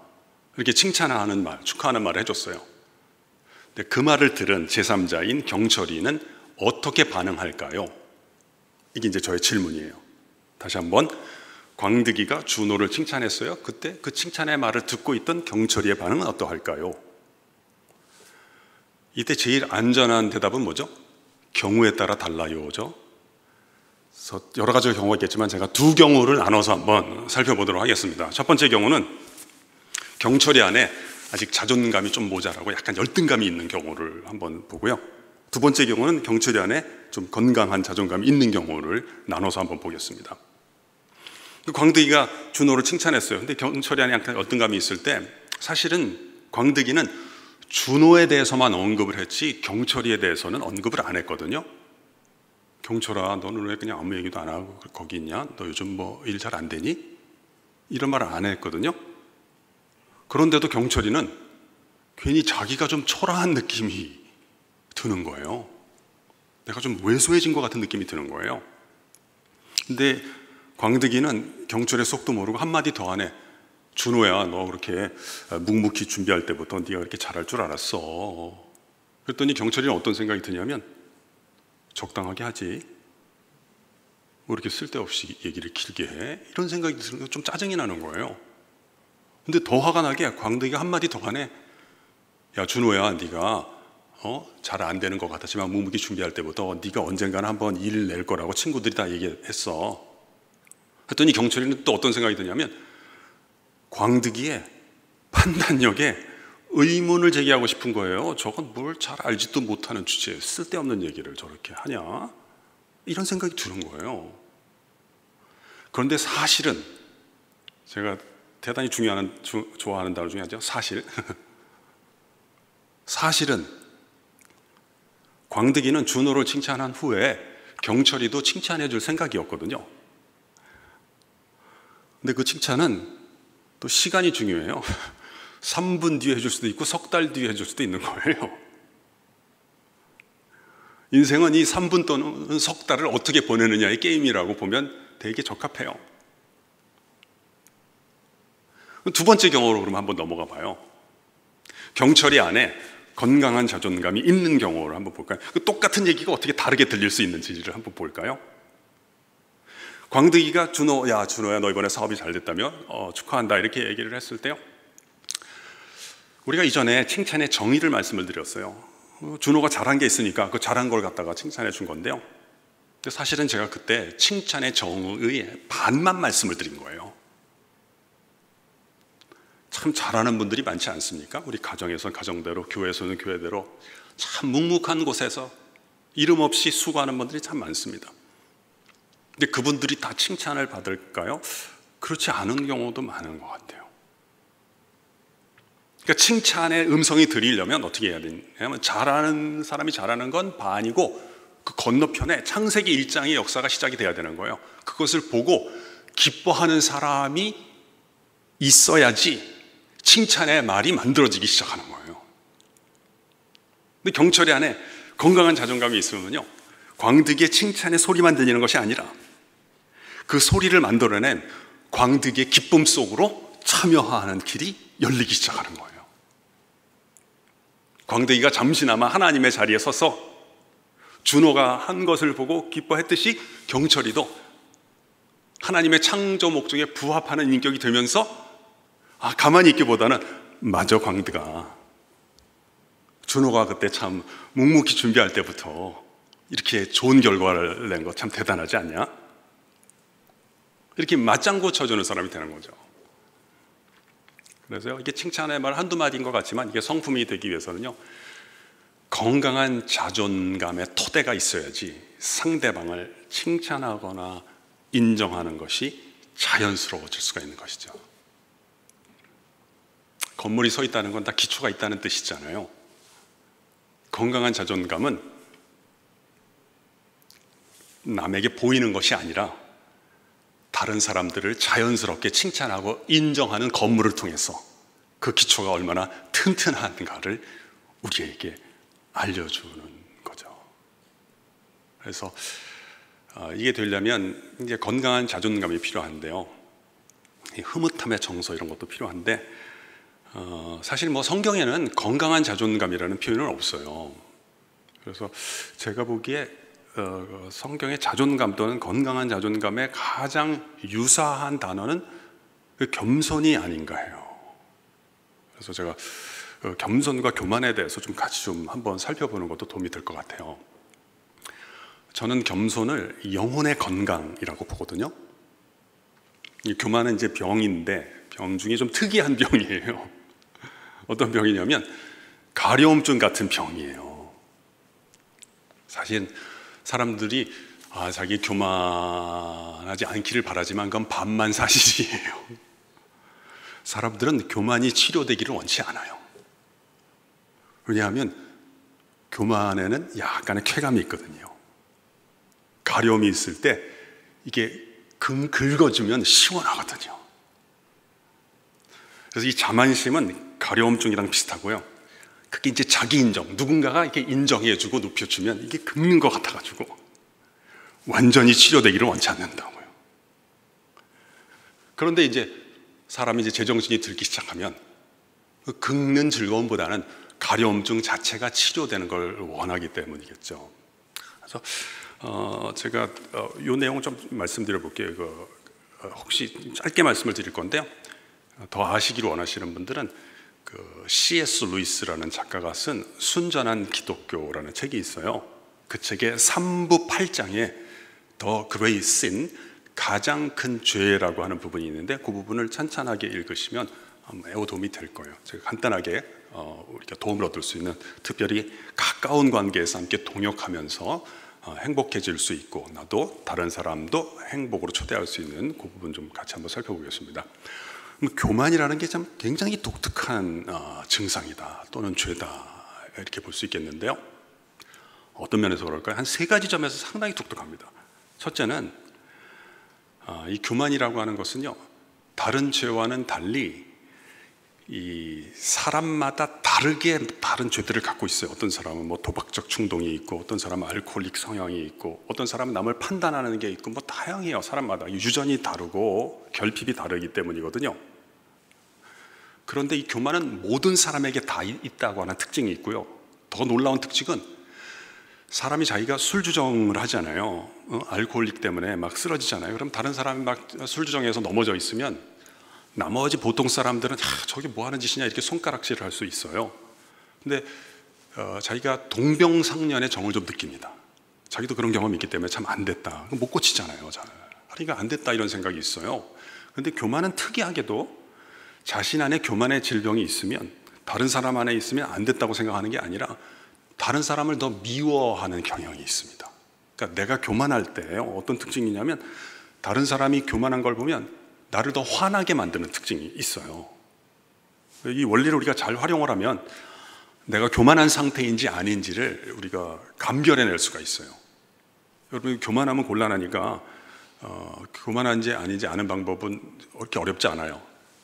이렇게 칭찬하는 말, 축하하는 말을 해줬어요. 근데 그 말을 들은 제3자인 경철이는 어떻게 반응할까요? 이게 이제 저의 질문이에요. 다시 한번, 광득이가 준호를 칭찬했어요. 그때 그 칭찬의 말을 듣고 있던 경철이의 반응은 어떠할까요? 이때 제일 안전한 대답은 뭐죠? 경우에 따라 달라요죠. 그래서 여러 가지 경우가 있겠지만 제가 두 경우를 나눠서 한번 살펴보도록 하겠습니다. 첫 번째 경우는 경철이 안에 아직 자존감이 좀 모자라고 약간 열등감이 있는 경우를 한번 보고요, 두 번째 경우는 경철이 안에 좀 건강한 자존감이 있는 경우를 나눠서 한번 보겠습니다. 광득이가 준호를 칭찬했어요. 근데 경철이 안에 약간 열등감이 있을 때 사실은 광득이는 준호에 대해서만 언급을 했지 경철이에 대해서는 언급을 안 했거든요. 경철아, 너는 왜 그냥 아무 얘기도 안 하고 거기 있냐? 너 요즘 뭐 일 잘 안 되니? 이런 말을 안 했거든요. 그런데도 경철이는 괜히 자기가 좀 초라한 느낌이 드는 거예요. 내가 좀 왜소해진 것 같은 느낌이 드는 거예요. 근데 광득이는 경철의 속도 모르고 한마디 더 하네. 준호야, 너 그렇게 묵묵히 준비할 때부터 네가 그렇게 잘할 줄 알았어. 그랬더니 경철이는 어떤 생각이 드냐면, 적당하게 하지, 뭐 이렇게 쓸데없이 얘기를 길게 해, 이런 생각이 들어서 좀 짜증이 나는 거예요. 근데 더 화가 나게 광득이가 한마디 더 하네. 야 준호야, 네가 잘 안 되는 것 같았지만 묵묵히 준비할 때부터 네가 언젠가는 한번 일 낼 거라고 친구들이 다 얘기했어. 했더니 경철이는 또 어떤 생각이 드냐면, 광득이의 판단력에 의문을 제기하고 싶은 거예요. 저건 뭘 잘 알지도 못하는 주제에 쓸데없는 얘기를 저렇게 하냐, 이런 생각이 드는 거예요. 그런데 사실은 제가 대단히 좋아하는 단어 중에 하나죠. 사실. 사실은 광득이는 준호를 칭찬한 후에 경철이도 칭찬해 줄 생각이었거든요. 근데 그 칭찬은 또 시간이 중요해요. 3분 뒤에 해줄 수도 있고 석 달 뒤에 해줄 수도 있는 거예요. 인생은 이 3분 또는 석 달을 어떻게 보내느냐의 게임이라고 보면 되게 적합해요. 두 번째 경우로 그럼 한번 넘어가 봐요. 경철이 안에 건강한 자존감이 있는 경우를 한번 볼까요? 똑같은 얘기가 어떻게 다르게 들릴 수 있는지를 한번 볼까요? 광득이가 준호야 너 이번에 사업이 잘 됐다며? 축하한다 이렇게 얘기를 했을 때요, 우리가 이전에 칭찬의 정의를 말씀을 드렸어요. 준호가 잘한 게 있으니까 그 잘한 걸 갖다가 칭찬해 준 건데요. 근데 사실은 제가 그때 칭찬의 정의의 반만 말씀을 드린 거예요. 참 잘하는 분들이 많지 않습니까? 우리 가정에서는 가정대로, 교회에서는 교회대로 참 묵묵한 곳에서 이름 없이 수고하는 분들이 참 많습니다. 근데 그분들이 다 칭찬을 받을까요? 그렇지 않은 경우도 많은 것 같아요. 그러니까 칭찬의 음성이 들리려면 어떻게 해야 되냐면, 잘하는 사람이 잘하는 건 반이고 그 건너편에 창세기 1장의 역사가 시작이 돼야 되는 거예요. 그것을 보고 기뻐하는 사람이 있어야지 칭찬의 말이 만들어지기 시작하는 거예요. 근데 경철이 안에 건강한 자존감이 있으면요, 광득의 칭찬의 소리만 들리는 것이 아니라 그 소리를 만들어낸 광득의 기쁨 속으로 참여하는 길이 열리기 시작하는 거예요. 광득이가 잠시나마 하나님의 자리에 서서 준호가 한 것을 보고 기뻐했듯이 경철이도 하나님의 창조 목적에 부합하는 인격이 되면서 가만히 있기보다는 맞아, 광득아, 준호가 그때 참 묵묵히 준비할 때부터 이렇게 좋은 결과를 낸 거 참 대단하지 않냐? 이렇게 맞장구 쳐주는 사람이 되는 거죠. 그래서 이게 칭찬의 말 한두 마디인 것 같지만 이게 성품이 되기 위해서는요, 건강한 자존감의 토대가 있어야지 상대방을 칭찬하거나 인정하는 것이 자연스러워질 수가 있는 것이죠. 건물이 서 있다는 건 다 기초가 있다는 뜻이잖아요. 건강한 자존감은 남에게 보이는 것이 아니라 다른 사람들을 자연스럽게 칭찬하고 인정하는 건물을 통해서 그 기초가 얼마나 튼튼한가를 우리에게 알려주는 거죠. 그래서 이게 되려면 이제 건강한 자존감이 필요한데요, 흐뭇함의 정서 이런 것도 필요한데, 사실 뭐 성경에는 건강한 자존감이라는 표현은 없어요. 그래서 제가 보기에 성경의 자존감 또는 건강한 자존감의 가장 유사한 단어는 겸손이 아닌가 해요. 그래서 제가 겸손과 교만에 대해서 좀 같이 좀 한번 살펴보는 것도 도움이 될 것 같아요. 저는 겸손을 영혼의 건강이라고 보거든요. 이 교만은 이제 병인데 병 중에 좀 특이한 병이에요. 어떤 병이냐면 가려움증 같은 병이에요. 사실 사람들이 자기 교만하지 않기를 바라지만 그건 반만 사실이에요. 사람들은 교만이 치료되기를 원치 않아요. 왜냐하면 교만에는 약간의 쾌감이 있거든요. 가려움이 있을 때 이게 긁어주면 시원하거든요. 그래서 이 자만심은 가려움증이랑 비슷하고요, 그게 이제 자기 인정, 누군가가 이렇게 인정해주고 높여주면 이게 긁는 것 같아가지고 완전히 치료되기를 원치 않는다고요. 그런데 이제 사람이 이제 제정신이 들기 시작하면 그 긁는 즐거움보다는 가려움증 자체가 치료되는 걸 원하기 때문이겠죠. 그래서 제가 이 내용을 좀 말씀드려 볼게요. 혹시 짧게 말씀을 드릴 건데요, 더 아시기를 원하시는 분들은 C.S. 루이스라는 작가가 쓴 순전한 기독교라는 책이 있어요. 그 책의 3부 8장에 더 그레이트 신, 가장 큰 죄라고 하는 부분이 있는데 그 부분을 찬찬하게 읽으시면 매우 도움이 될 거예요. 제가 간단하게 우리가 도움을 얻을 수 있는, 특별히 가까운 관계에서 함께 동역하면서 행복해질 수 있고 나도 다른 사람도 행복으로 초대할 수 있는 그 부분 좀 같이 한번 살펴보겠습니다. 교만이라는 게 참 굉장히 독특한 증상이다 또는 죄다 이렇게 볼 수 있겠는데요, 어떤 면에서 그럴까요? 한 세 가지 점에서 상당히 독특합니다. 첫째는 이 교만이라고 하는 것은요, 다른 죄와는 달리 이 사람마다 다르게 다른 죄들을 갖고 있어요. 어떤 사람은 뭐 도박적 충동이 있고, 어떤 사람은 알코올릭 성향이 있고, 어떤 사람은 남을 판단하는 게 있고, 뭐 다양해요. 사람마다 유전이 다르고 결핍이 다르기 때문이거든요. 그런데 이 교만은 모든 사람에게 다 있다고 하는 특징이 있고요, 더 놀라운 특징은 사람이 자기가 술주정을 하잖아요. 알코올릭 때문에 막 쓰러지잖아요. 그럼 다른 사람이 막 술주정에서 넘어져 있으면 나머지 보통 사람들은 저게 뭐 하는 짓이냐 이렇게 손가락질을 할 수 있어요. 근데 자기가 동병상련의 정을 좀 느낍니다. 자기도 그런 경험이 있기 때문에 참 안 됐다, 못 고치잖아요. 그러니까 안 됐다 이런 생각이 있어요. 그런데 교만은 특이하게도 자신 안에 교만의 질병이 있으면, 다른 사람 안에 있으면 안 됐다고 생각하는 게 아니라 다른 사람을 더 미워하는 경향이 있습니다. 그러니까 내가 교만할 때 어떤 특징이냐면, 다른 사람이 교만한 걸 보면 나를 더 화나게 만드는 특징이 있어요. 이 원리를 우리가 잘 활용을 하면 내가 교만한 상태인지 아닌지를 우리가 감별해낼 수가 있어요. 여러분, 교만하면 곤란하니까 교만한지 아닌지 아는 방법은 그렇게 어렵지 않아요.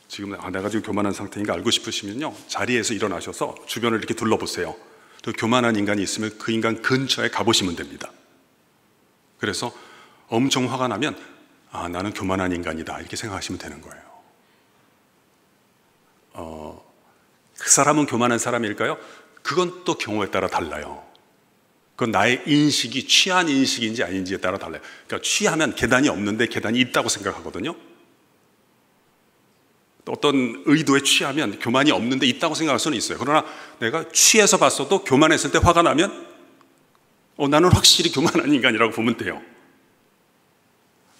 지금 내가 지금 교만한 상태인가 알고 싶으시면요, 자리에서 일어나셔서 주변을 이렇게 둘러보세요. 또 교만한 인간이 있으면 그 인간 근처에 가보시면 됩니다. 그래서 엄청 화가 나면 나는 교만한 인간이다 이렇게 생각하시면 되는 거예요. 그 사람은 교만한 사람일까요? 그건 또 경우에 따라 달라요. 그건 나의 인식이 취한 인식인지 아닌지에 따라 달라요. 그러니까 취하면 계단이 없는데 계단이 있다고 생각하거든요. 어떤 의도에 취하면 교만이 없는데 있다고 생각할 수는 있어요. 그러나 내가 취해서 봤어도 교만했을 때 화가 나면 나는 확실히 교만한 인간이라고 보면 돼요.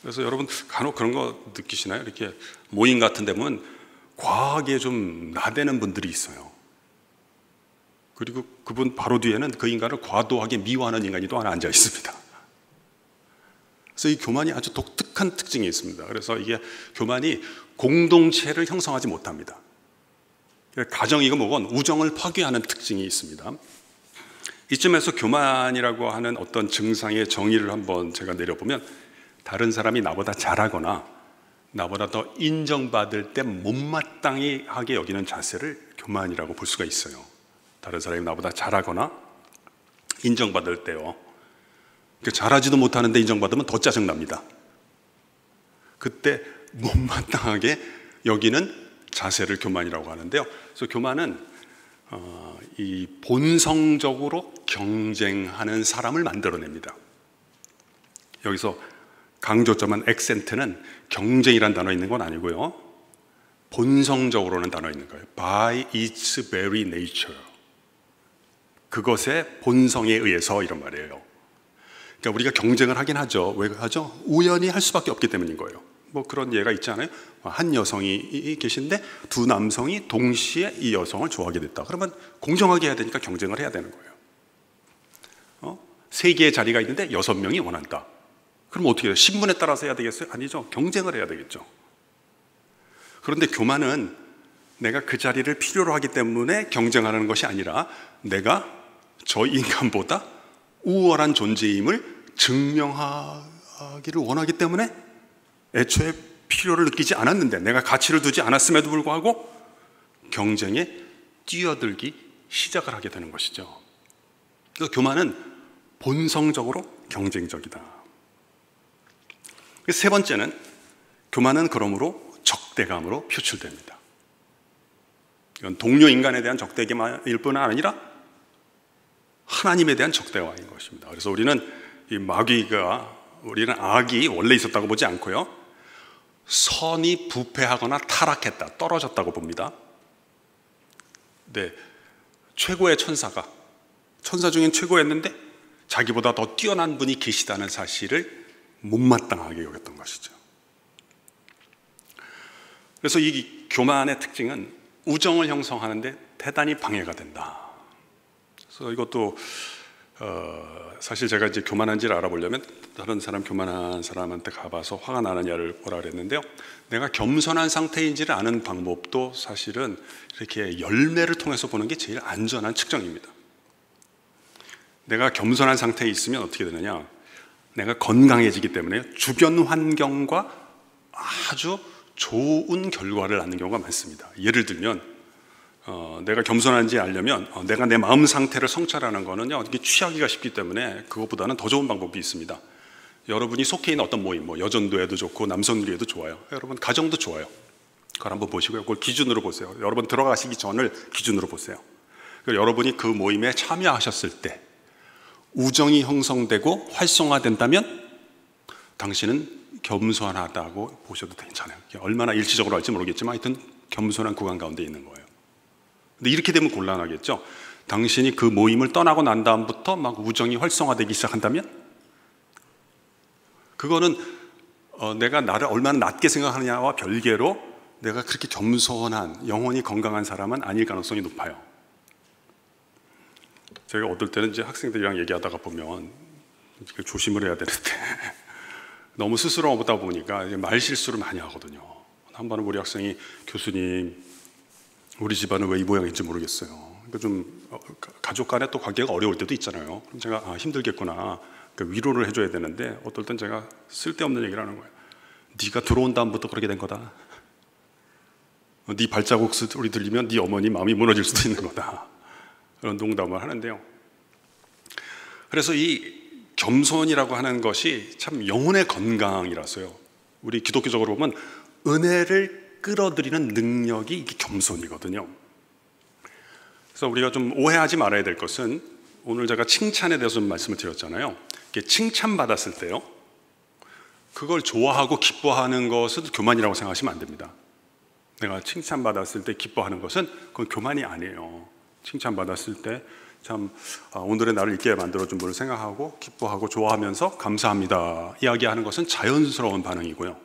그래서 여러분 간혹 그런 거 느끼시나요? 이렇게 모임 같은 데 보면 과하게 좀 나대는 분들이 있어요. 그리고 그분 바로 뒤에는 그 인간을 과도하게 미워하는 인간이 또 하나 앉아 있습니다. 그래서 이 교만이 아주 독특한 특징이 있습니다. 그래서 이게 교만이 공동체를 형성하지 못합니다. 가정이고 뭐건 우정을 파괴하는 특징이 있습니다. 이쯤에서 교만이라고 하는 어떤 증상의 정의를 한번 제가 내려보면, 다른 사람이 나보다 잘하거나 나보다 더 인정받을 때 못마땅히 하게 여기는 자세를 교만이라고 볼 수가 있어요. 다른 사람이 나보다 잘하거나 인정받을 때요, 잘하지도 못하는데 인정받으면 더 짜증납니다. 그때 못마땅하게 여기는 자세를 교만이라고 하는데요. 그래서 교만은 이 본성적으로 경쟁하는 사람을 만들어냅니다. 여기서 강조점은 액센트는 경쟁이란 단어 있는 건 아니고요, 본성적으로는 단어 있는 거예요. By its very nature, 그것의 본성에 의해서, 이런 말이에요. 그러니까 우리가 경쟁을 하긴 하죠. 왜 하죠? 우연히 할 수밖에 없기 때문인 거예요. 뭐 그런 예가 있잖아요. 한 여성이 계신데 두 남성이 동시에 이 여성을 좋아하게 됐다. 그러면 공정하게 해야 되니까 경쟁을 해야 되는 거예요. 3개의 자리가 있는데 6명이 원한다. 그럼 어떻게 해요? 신분에 따라서 해야 되겠어요? 아니죠. 경쟁을 해야 되겠죠. 그런데 교만은 내가 그 자리를 필요로 하기 때문에 경쟁하는 것이 아니라, 내가 저 인간보다 우월한 존재임을 증명하기를 원하기 때문에 애초에 필요를 느끼지 않았는데, 내가 가치를 두지 않았음에도 불구하고 경쟁에 뛰어들기 시작을 하게 되는 것이죠. 그래서 교만은 본성적으로 경쟁적이다. 세 번째는, 교만은 그러므로 적대감으로 표출됩니다. 이건 동료 인간에 대한 적대감일 뿐 아니라 하나님에 대한 적대감인 것입니다. 그래서 우리는 우리는 악이 원래 있었다고 보지 않고요, 선이 부패하거나 타락했다, 떨어졌다고 봅니다. 네, 최고의 천사 중엔 최고였는데 자기보다 더 뛰어난 분이 계시다는 사실을 못마땅하게 여겼던 것이죠. 그래서 이 교만의 특징은 우정을 형성하는데 대단히 방해가 된다. 그래서 이것도 사실 제가 이제 교만한지를 알아보려면 다른 사람, 교만한 사람한테 가봐서 화가 나느냐를 보라 그랬는데요, 내가 겸손한 상태인지를 아는 방법도 사실은 이렇게 열매를 통해서 보는 게 제일 안전한 측정입니다. 내가 겸손한 상태에 있으면 어떻게 되느냐, 내가 건강해지기 때문에 주변 환경과 아주 좋은 결과를 낳는 경우가 많습니다. 예를 들면 내가 겸손한지 알려면 내가 내 마음 상태를 성찰하는 거는요, 이게 취하기가 쉽기 때문에 그것보다는 더 좋은 방법이 있습니다. 여러분이 속해 있는 어떤 모임, 여전도에도 좋고 남성들에도 좋아요. 여러분 가정도 좋아요. 그걸 한번 보시고요, 그걸 기준으로 보세요. 여러분 들어가시기 전을 기준으로 보세요. 여러분이 그 모임에 참여하셨을 때 우정이 형성되고 활성화된다면 당신은 겸손하다고 보셔도 괜찮아요. 얼마나 일시적으로 할지 모르겠지만 하여튼 겸손한 구간 가운데 있는 거예요. 근데 이렇게 되면 곤란하겠죠. 당신이 그 모임을 떠나고 난 다음부터 막 우정이 활성화되기 시작한다면 그거는 내가 나를 얼마나 낮게 생각하느냐와 별개로 내가 그렇게 겸손한 영혼이 건강한 사람은 아닐 가능성이 높아요. 제가 어떨 때는 이제 학생들이랑 얘기하다가 보면 조심을 해야 되는데 너무 스스로보다 보니까 말 실수를 많이 하거든요. 한 번은 우리 학생이 교수님 우리 집안은 왜 이 모양인지 모르겠어요. 그러니까 좀 가족 간에 또 관계가 어려울 때도 있잖아요. 그럼 제가 힘들겠구나 위로를 해줘야 되는데 어떨 땐 제가 쓸데없는 얘기를 하는 거예요. 네가 들어온 다음부터 그렇게 된 거다. 네 발자국 소리 들리면 네 어머니 마음이 무너질 수도 있는 거다. 그런 농담을 하는데요. 그래서 이 겸손이라고 하는 것이 참 영혼의 건강이라서요. 우리 기독교적으로 보면 은혜를 끌어들이는 능력이 이게 겸손이거든요. 그래서 우리가 좀 오해하지 말아야 될 것은 오늘 제가 칭찬에 대해서 좀 말씀을 드렸잖아요. 칭찬받았을 때요, 그걸 좋아하고 기뻐하는 것은 교만이라고 생각하시면 안 됩니다. 내가 칭찬받았을 때 기뻐하는 것은 그건 교만이 아니에요. 칭찬받았을 때 참 오늘의 나를 있게 만들어준 분을 생각하고 기뻐하고 좋아하면서 감사합니다 이야기하는 것은 자연스러운 반응이고요.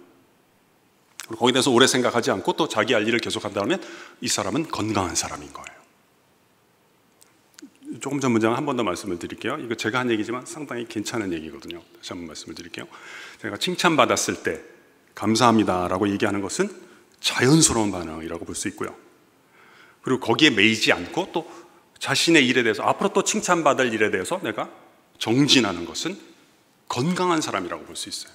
거기에 대해서 오래 생각하지 않고 또 자기 할 일을 계속한다면 이 사람은 건강한 사람인 거예요. 조금 전 문장 한 번 더 말씀을 드릴게요. 이거 제가 한 얘기지만 상당히 괜찮은 얘기거든요. 다시 한번 말씀을 드릴게요. 제가 칭찬받았을 때 감사합니다라고 얘기하는 것은 자연스러운 반응이라고 볼 수 있고요. 그리고 거기에 매이지 않고 또 자신의 일에 대해서 앞으로 또 칭찬받을 일에 대해서 내가 정진하는 것은 건강한 사람이라고 볼 수 있어요.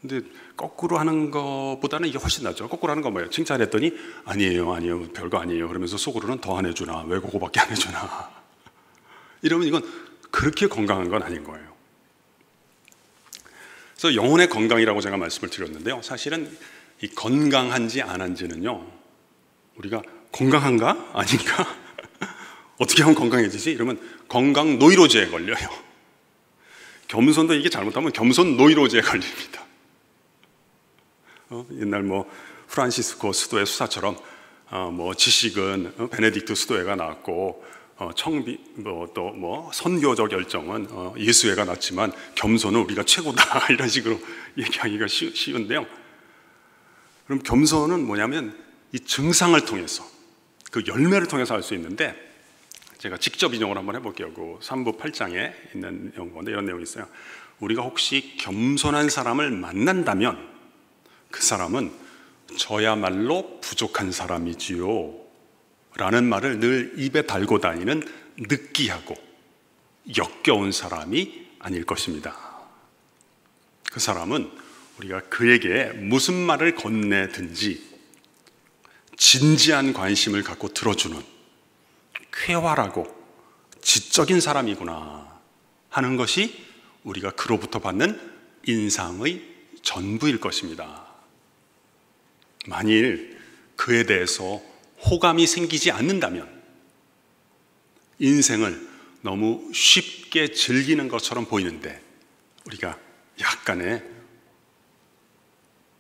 근데 거꾸로 하는 것보다는 이게 훨씬 낫죠. 거꾸로 하는 건 뭐예요? 칭찬했더니 아니에요 별거 아니에요 그러면서 속으로는 더 안 해주나, 왜 그거밖에 안 해주나 이러면 이건 그렇게 건강한 건 아닌 거예요. 그래서 영혼의 건강이라고 제가 말씀을 드렸는데요, 사실은 이 건강한지 안 한지는요, 우리가 건강한가 아닌가 어떻게 하면 건강해지지? 이러면 건강 노이로제에 걸려요. 겸손도 이게 잘못하면 겸손 노이로제에 걸립니다. 옛날 프란시스코 수도의 수사처럼 지식은 베네딕트 수도회가 낳았고 선교적 열정은 예수회가 낳았지만 겸손은 우리가 최고다 이런 식으로 얘기하기가 쉬운데요. 그럼 겸손은 뭐냐면 이 증상을 통해서 그 열매를 통해서 할 수 있는데, 제가 직접 인용을 한번 해볼게요. 그 3부 8장에 있는 연구인데 이런 내용이 있어요. 우리가 혹시 겸손한 사람을 만난다면 그 사람은 저야말로 부족한 사람이지요 라는 말을 늘 입에 달고 다니는 느끼하고 역겨운 사람이 아닐 것입니다. 그 사람은 우리가 그에게 무슨 말을 건네든지 진지한 관심을 갖고 들어주는 쾌활하고 지적인 사람이구나 하는 것이 우리가 그로부터 받는 인상의 전부일 것입니다. 만일 그에 대해서 호감이 생기지 않는다면 인생을 너무 쉽게 즐기는 것처럼 보이는데 우리가 약간의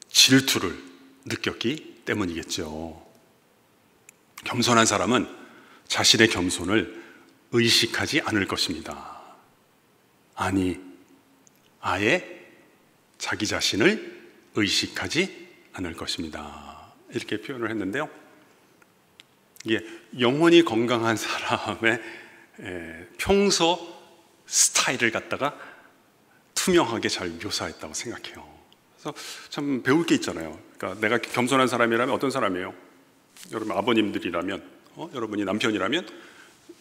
질투를 느꼈기 때문이겠죠. 겸손한 사람은 자신의 겸손을 의식하지 않을 것입니다. 아니, 아예 자기 자신을 의식하지 않을 것입니다. 이렇게 표현을 했는데요, 이게 영혼이 건강한 사람의 평소 스타일을 갖다가 투명하게 잘 묘사했다고 생각해요. 그래서 참 배울 게 있잖아요. 그러니까 내가 겸손한 사람이라면 어떤 사람이에요? 여러분 아버님들이라면, 여러분이 남편이라면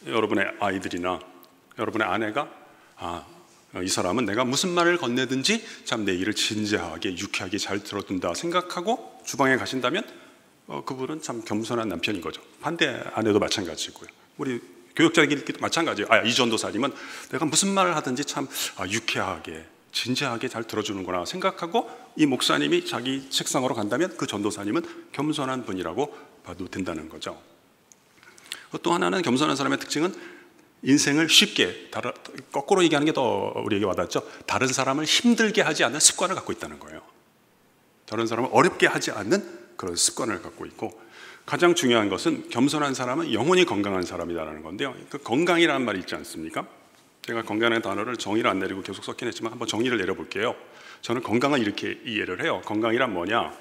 여러분의 아이들이나 여러분의 아내가 이 사람은 내가 무슨 말을 건네든지 참 내 일을 진지하게 유쾌하게 잘 들어둔다 생각하고 주방에 가신다면 그분은 참 겸손한 남편인 거죠. 반대 아내도 마찬가지고요. 우리 교육자들끼리도 마찬가지예요. 이 전도사님은 내가 무슨 말을 하든지 참 유쾌하게 진지하게 잘 들어주는구나 생각하고 이 목사님이 자기 책상으로 간다면 그 전도사님은 겸손한 분이라고 봐도 된다는 거죠. 또 하나는 겸손한 사람의 특징은 인생을 쉽게, 거꾸로 얘기하는 게 더 우리에게 와닿죠. 다른 사람을 힘들게 하지 않는 습관을 갖고 있다는 거예요. 다른 사람을 어렵게 하지 않는 그런 습관을 갖고 있고, 가장 중요한 것은 겸손한 사람은 영혼이 건강한 사람이라는 건데요. 그 건강이라는 말이 있지 않습니까? 제가 건강이라는 단어를 정의를 안 내리고 계속 썼긴 했지만 한번 정의를 내려볼게요. 저는 건강을 이렇게 이해를 해요. 건강이란 뭐냐?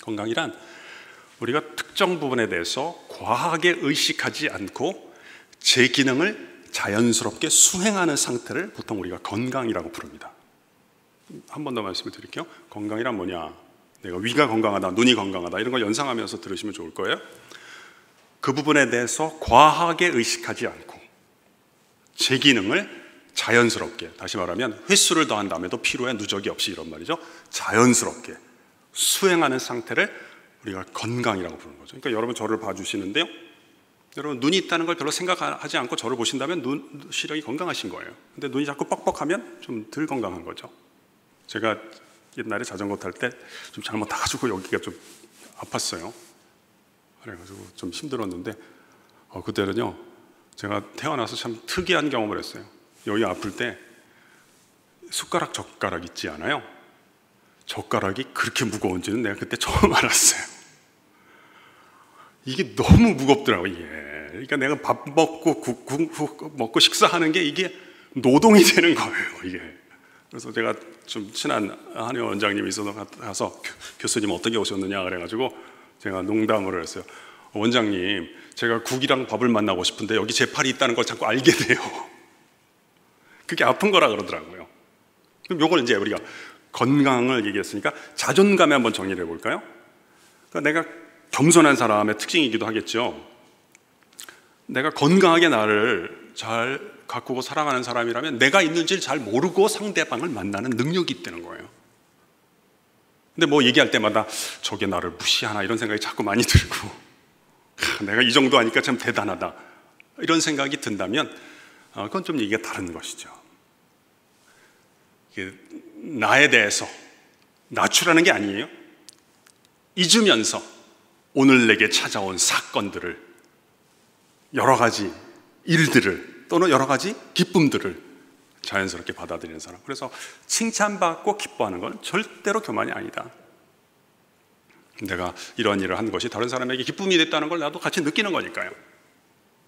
건강이란 우리가 특정 부분에 대해서 과하게 의식하지 않고 제 기능을 자연스럽게 수행하는 상태를 보통 우리가 건강이라고 부릅니다. 한 번 더 말씀을 드릴게요. 건강이란 뭐냐? 내가 위가 건강하다, 눈이 건강하다 이런 걸 연상하면서 들으시면 좋을 거예요. 그 부분에 대해서 과하게 의식하지 않고 제 기능을 자연스럽게, 다시 말하면 횟수를 더한 다음에도 피로에 누적이 없이, 이런 말이죠. 자연스럽게 수행하는 상태를 우리가 건강이라고 부르는 거죠. 그러니까 여러분 저를 봐주시는데요, 여러분 눈이 있다는 걸 별로 생각하지 않고 저를 보신다면 눈 시력이 건강하신 거예요. 근데 눈이 자꾸 뻑뻑하면 좀 덜 건강한 거죠. 제가 옛날에 자전거 탈 때 좀 잘못 타가지고 여기가 좀 아팠어요. 그래가지고 좀 힘들었는데 그때는요, 제가 태어나서 참 특이한 경험을 했어요. 여기 아플 때 젓가락 있지 않아요? 젓가락이 그렇게 무거운지는 내가 그때 처음 알았어요. 이게 너무 무겁더라고요, 이게. 그러니까 내가 밥 먹고 국 먹고 식사하는 게 이게 노동이 되는 거예요, 이게. 그래서 제가 좀 친한 한의원 원장님이 있어서 가서 교수님 어떻게 오셨느냐 그래가지고 제가 농담을 했어요. 원장님, 제가 국이랑 밥을 만나고 싶은데 여기 제 팔이 있다는 걸 자꾸 알게 돼요. 그게 아픈 거라 그러더라고요. 그럼 요걸 이제 우리가 건강을 얘기했으니까 자존감에 한번 정리를 해볼까요? 그러니까 내가 겸손한 사람의 특징이기도 하겠죠. 내가 건강하게 나를 잘 가꾸고 사랑하는 사람이라면 내가 있는지를 잘 모르고 상대방을 만나는 능력이 있다는 거예요. 근데 뭐 얘기할 때마다 저게 나를 무시하나 이런 생각이 자꾸 많이 들고, 내가 이 정도 하니까 참 대단하다 이런 생각이 든다면 그건 좀 얘기가 다른 것이죠. 나에 대해서 낮추라는 게 아니에요. 잊으면서 오늘 내게 찾아온 사건들을, 여러 가지 일들을, 또는 여러 가지 기쁨들을 자연스럽게 받아들이는 사람. 그래서 칭찬받고 기뻐하는 건 절대로 교만이 아니다. 내가 이런 일을 한 것이 다른 사람에게 기쁨이 됐다는 걸 나도 같이 느끼는 거니까요.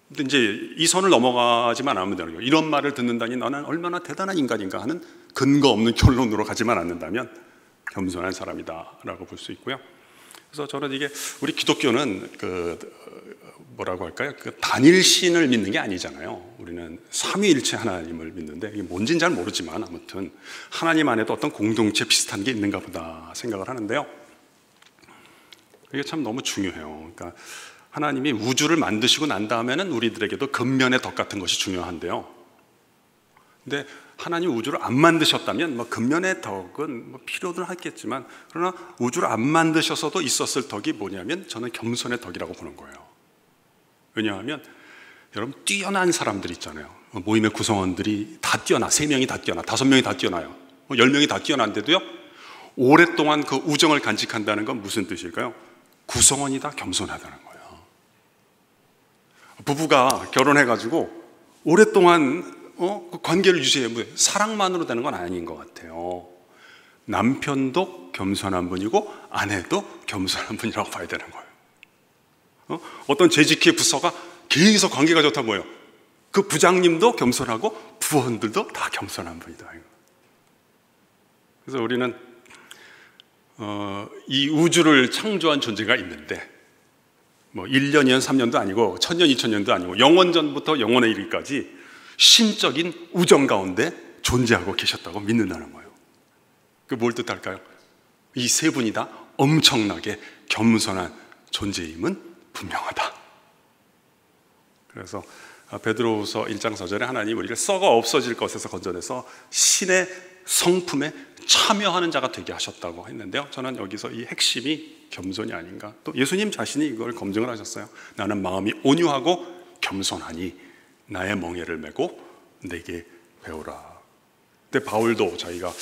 근데 이제 이 선을 넘어가지만 않으면 되는 거예요. 이런 말을 듣는다니 나는 얼마나 대단한 인간인가 하는 근거 없는 결론으로 가지만 않는다면 겸손한 사람이다라고 볼 수 있고요. 그래서 저는 이게 우리 기독교는 뭐라고 할까요? 단일신을 믿는 게 아니잖아요. 우리는 삼위일체 하나님을 믿는데 이게 뭔지는 잘 모르지만 아무튼 하나님 안에도 어떤 공동체 비슷한 게 있는가 보다 생각을 하는데요. 이게 참 너무 중요해요. 그러니까 하나님이 우주를 만드시고 난 다음에는 우리들에게도 근면의 덕 같은 것이 중요한데요. 근데 하나님 우주를 안 만드셨다면 뭐 근면의 덕은 뭐 필요는 하겠지만, 그러나 우주를 안 만드셔서도 있었을 덕이 뭐냐면 저는 겸손의 덕이라고 보는 거예요. 왜냐하면 여러분 뛰어난 사람들 있잖아요. 모임의 구성원들이 다 뛰어나, 3명이 다 뛰어나, 5명이 다 뛰어나요. 10명이 다 뛰어난데도요, 오랫동안 그 우정을 간직한다는 건 무슨 뜻일까요? 구성원이 다 겸손하다는 거예요. 부부가 결혼해가지고 오랫동안 그 관계를 유지해요. 사랑만으로 되는 건 아닌 것 같아요. 남편도 겸손한 분이고 아내도 겸손한 분이라고 봐야 되는 거예요. 어떤 재직회 부서가 계속 관계가 좋다 뭐예요? 그 부장님도 겸손하고 부원들도 다 겸손한 분이다. 그래서 우리는 이 우주를 창조한 존재가 있는데 뭐 1년, 2년, 3년도 아니고 1000년, 2000년도 아니고 영원전부터 영원에 이르기까지 신적인 우정 가운데 존재하고 계셨다고 믿는다는 거예요. 그게 뭘 뜻할까요? 이 세 분이 다 엄청나게 겸손한 존재임은 분명하다. 그래서 베드로후서 1장 4절에 하나님 우리를 썩어 없어질 것에서 건져내서 신의 성품에 참여하는 자가 되게 하셨다고 했는데요, 저는 여기서 이 핵심이 겸손이 아닌가. 또 예수님 자신이 이걸 검증을 하셨어요. 나는 마음이 온유하고 겸손하니 나의 멍에를 메고 내게 배우라. 근데 바울도 자기가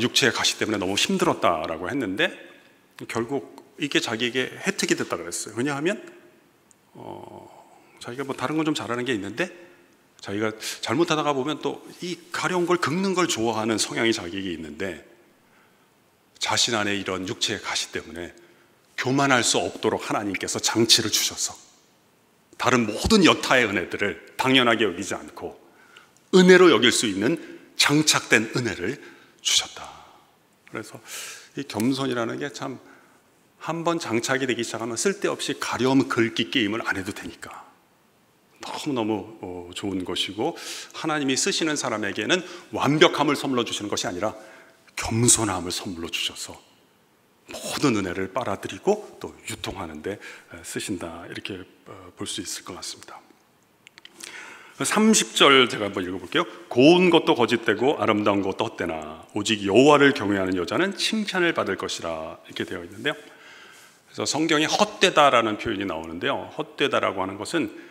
육체의 가시 때문에 너무 힘들었다라고 했는데 결국 이게 자기에게 혜택이 됐다고 그랬어요. 왜냐하면 자기가 뭐 다른 건 좀 잘하는 게 있는데 자기가 잘못하다가 보면 또 이 가려운 걸 긁는 걸 좋아하는 성향이 자기에게 있는데 자신 안에 이런 육체의 가시 때문에 교만할 수 없도록 하나님께서 장치를 주셔서 다른 모든 여타의 은혜들을 당연하게 여기지 않고 은혜로 여길 수 있는 장착된 은혜를 주셨다. 그래서 이 겸손이라는 게 참 한번 장착이 되기 시작하면 쓸데없이 가려움 긁기 게임을 안 해도 되니까 너무너무 좋은 것이고, 하나님이 쓰시는 사람에게는 완벽함을 선물로 주시는 것이 아니라 겸손함을 선물로 주셔서 모든 은혜를 빨아들이고 또 유통하는 데 쓰신다, 이렇게 볼 수 있을 것 같습니다. 30절 제가 한번 읽어볼게요. 고운 것도 거짓되고 아름다운 것도 헛되나 오직 여호와를 경외하는 여자는 칭찬을 받을 것이라, 이렇게 되어 있는데요. 그래서 성경에 헛되다라는 표현이 나오는데요. 헛되다라고 하는 것은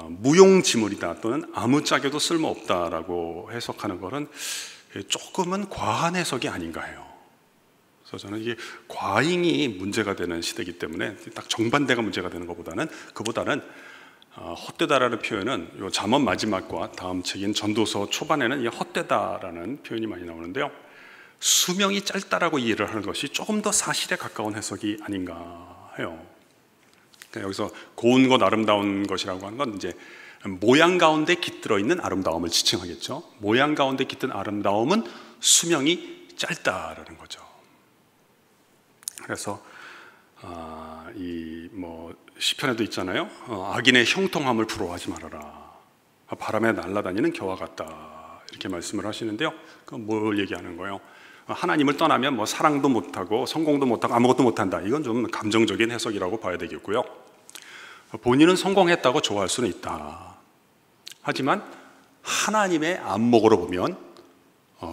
무용지물이다 또는 아무짝에도 쓸모없다라고 해석하는 것은 조금은 과한 해석이 아닌가 해요. 그래서 저는 이게 과잉이 문제가 되는 시대이기 때문에 딱 정반대가 문제가 되는 것보다는 헛되다라는 표현은 요 잠언 마지막과 다음 책인 전도서 초반에는 이 헛되다라는 표현이 많이 나오는데요. 수명이 짧다라고 이해를 하는 것이 조금 더 사실에 가까운 해석이 아닌가 해요. 그러니까 여기서 고운 것, 아름다운 것이라고 하는 건 이제 모양 가운데 깃들어 있는 아름다움을 지칭하겠죠. 모양 가운데 깃든 아름다움은 수명이 짧다라는 거죠. 그래서 시편에도 있잖아요. 악인의 형통함을 부러워하지 말아라. 바람에 날아다니는 겨와 같다, 이렇게 말씀을 하시는데요. 그건 뭘 얘기하는 거예요? 하나님을 떠나면 뭐 사랑도 못하고 성공도 못하고 아무것도 못한다. 이건 좀 감정적인 해석이라고 봐야 되겠고요. 본인은 성공했다고 좋아할 수는 있다. 하지만 하나님의 안목으로 보면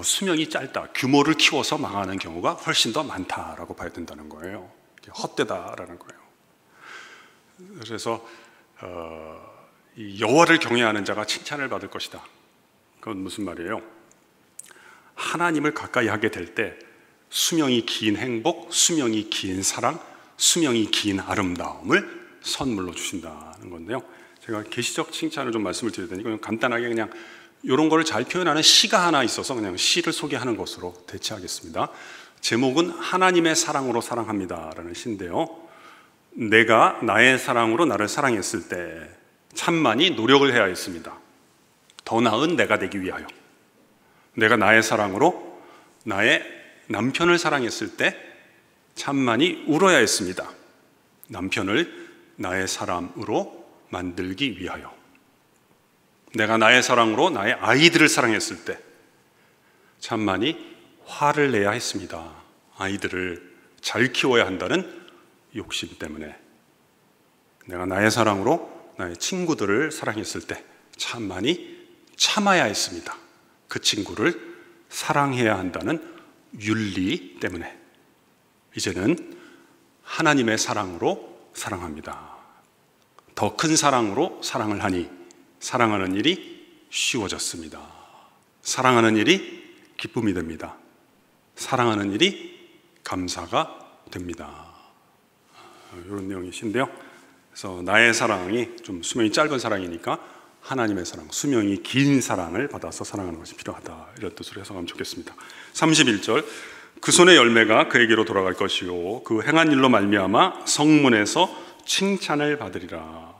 수명이 짧다, 규모를 키워서 망하는 경우가 훨씬 더 많다라고 봐야 된다는 거예요. 헛되다라는 거예요. 그래서 이 여호와를 경외하는 자가 칭찬을 받을 것이다. 그건 무슨 말이에요? 하나님을 가까이 하게 될 때 수명이 긴 행복, 수명이 긴 사랑, 수명이 긴 아름다움을 선물로 주신다는 건데요. 제가 계시적 칭찬을 좀 말씀을 드릴 테니까 간단하게 그냥 이런 거를 잘 표현하는 시가 하나 있어서 그냥 시를 소개하는 것으로 대체하겠습니다. 제목은 하나님의 사랑으로 사랑합니다라는 시인데요. 내가 나의 사랑으로 나를 사랑했을 때 참 많이 노력을 해야 했습니다. 더 나은 내가 되기 위하여. 내가 나의 사랑으로 나의 남편을 사랑했을 때 참 많이 울어야 했습니다. 남편을 나의 사람으로 만들기 위하여. 내가 나의 사랑으로 나의 아이들을 사랑했을 때 참 많이 화를 내야 했습니다. 아이들을 잘 키워야 한다는 욕심 때문에. 내가 나의 사랑으로 나의 친구들을 사랑했을 때 참 많이 참아야 했습니다. 그 친구를 사랑해야 한다는 윤리 때문에. 이제는 하나님의 사랑으로 사랑합니다. 더 큰 사랑으로 사랑을 하니 사랑하는 일이 쉬워졌습니다. 사랑하는 일이 기쁨이 됩니다. 사랑하는 일이 감사가 됩니다. 이런 내용이신데요. 그래서 나의 사랑이 좀 수명이 짧은 사랑이니까 하나님의 사랑, 수명이 긴 사랑을 받아서 사랑하는 것이 필요하다, 이런 뜻으로 해석하면 좋겠습니다. 31절, 그 손의 열매가 그에게로 돌아갈 것이요 그 행한 일로 말미암아 성문에서 칭찬을 받으리라.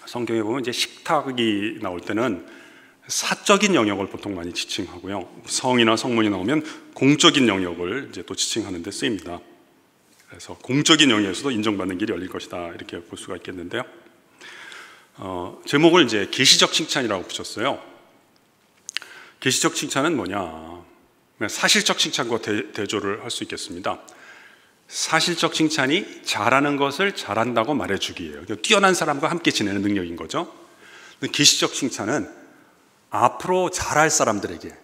성경에 보면 이제 식탁이 나올 때는 사적인 영역을 보통 많이 지칭하고요. 성이나 성문이 나오면 공적인 영역을 이제 또 지칭하는 데 쓰입니다. 그래서 공적인 영역에서도 인정받는 길이 열릴 것이다, 이렇게 볼 수가 있겠는데요. 제목을 이제 계시적 칭찬이라고 붙였어요. 계시적 칭찬은 뭐냐? 사실적 칭찬과 대조를 할 수 있겠습니다. 사실적 칭찬이 잘하는 것을 잘한다고 말해주기예요. 뛰어난 사람과 함께 지내는 능력인 거죠. 계시적 칭찬은 앞으로 잘할 사람들에게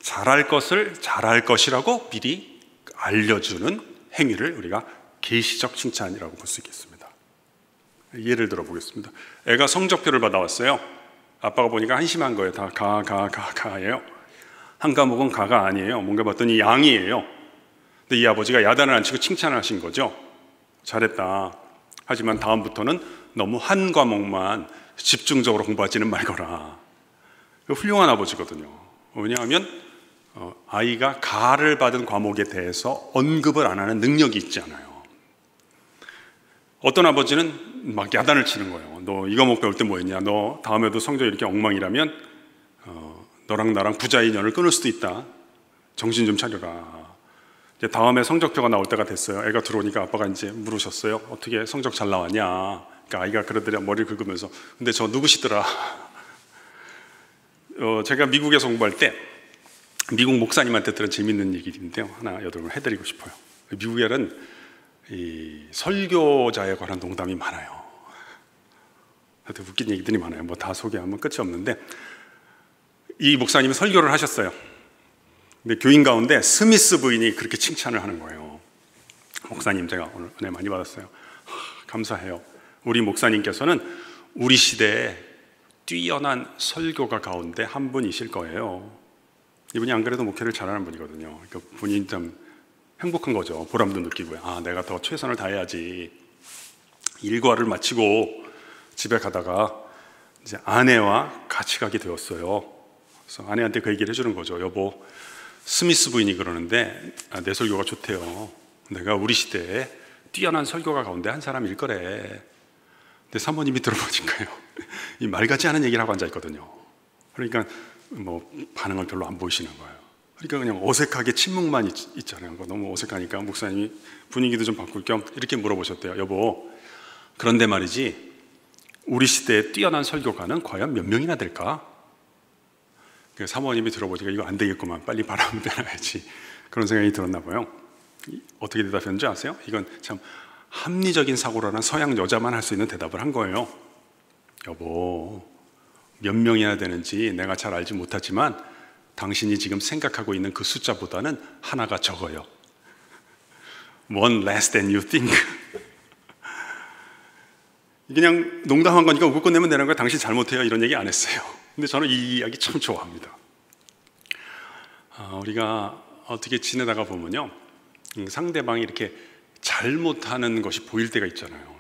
잘할 것을 잘할 것이라고 미리 알려주는 행위를 우리가 계시적 칭찬이라고 볼 수 있겠습니다. 예를 들어 보겠습니다. 애가 성적표를 받아왔어요. 아빠가 보니까 한심한 거예요. 다 가예요. 한 과목은 가가 아니에요. 뭔가 봤더니 양이에요. 근데 이 아버지가 야단을 안 치고 칭찬을 하신 거죠. 잘했다. 하지만 다음부터는 너무 한 과목만 집중적으로 공부하지는 말거라. 훌륭한 아버지거든요. 왜냐하면 아이가 가를 받은 과목에 대해서 언급을 안 하는 능력이 있지 않아요. 어떤 아버지는 막 야단을 치는 거예요. 너 이거 못 배울 때 뭐 했냐? 너 다음에도 성적이 이렇게 엉망이라면 너랑 나랑 부자 인연을 끊을 수도 있다. 정신 좀 차려라. 이제 다음에 성적표가 나올 때가 됐어요. 애가 들어오니까 아빠가 이제 물으셨어요. 어떻게 성적 잘 나왔냐? 그러니까 아이가 그러더니 머리를 긁으면서 근데 저 누구시더라? 제가 미국에서 공부할 때 미국 목사님한테 들은 재밌는 얘기인데요. 하나 여러분 해드리고 싶어요. 미국에는 이 설교자에 관한 농담이 많아요. 하여튼 웃긴 얘기들이 많아요. 뭐 다 소개하면 끝이 없는데 이 목사님이 설교를 하셨어요. 근데 교인 가운데 스미스 부인이 그렇게 칭찬을 하는 거예요. 목사님, 제가 오늘 은혜 많이 받았어요. 감사해요. 우리 목사님께서는 우리 시대에 뛰어난 설교가 가운데 한 분이실 거예요. 이분이 안 그래도 목회를 잘하는 분이거든요. 그러니까 본인 참 행복한 거죠. 보람도 느끼고요. 아, 내가 더 최선을 다해야지. 일과를 마치고 집에 가다가 이제 아내와 같이 가게 되었어요. 그래서 아내한테 그 얘기를 해주는 거죠. 여보, 스미스 부인이 그러는데 내 설교가 좋대요. 내가 우리 시대에 뛰어난 설교가 가운데 한 사람일 거래. 근데 사모님이 들어보니까요, 이 말 같지 않은 얘기를 하고 앉아 있거든요. 그러니까 뭐 반응을 별로 안 보이시는 거예요. 그러니까 그냥 어색하게 침묵만 있잖아요. 너무 어색하니까 목사님이 분위기도 좀 바꿀 겸 이렇게 물어보셨대요. 여보, 그런데 말이지 우리 시대에 뛰어난 설교가는 과연 몇 명이나 될까? 사모님이 들어보니까 이거 안 되겠구만, 빨리 바람을 빼놔야지, 그런 생각이 들었나 봐요. 어떻게 대답했는지 아세요? 이건 참 합리적인 사고라는 서양 여자만 할 수 있는 대답을 한 거예요. 여보, 몇 명이나 되는지 내가 잘 알지 못하지만 당신이 지금 생각하고 있는 그 숫자보다는 하나가 적어요. One less than you think. 그냥 농담한 거니까 웃고 끝내면 되는 거예요. 당신 잘못해요, 이런 얘기 안 했어요. 근데 저는 이 이야기 참 좋아합니다. 우리가 어떻게 지내다가 보면요, 상대방이 이렇게 잘못하는 것이 보일 때가 있잖아요.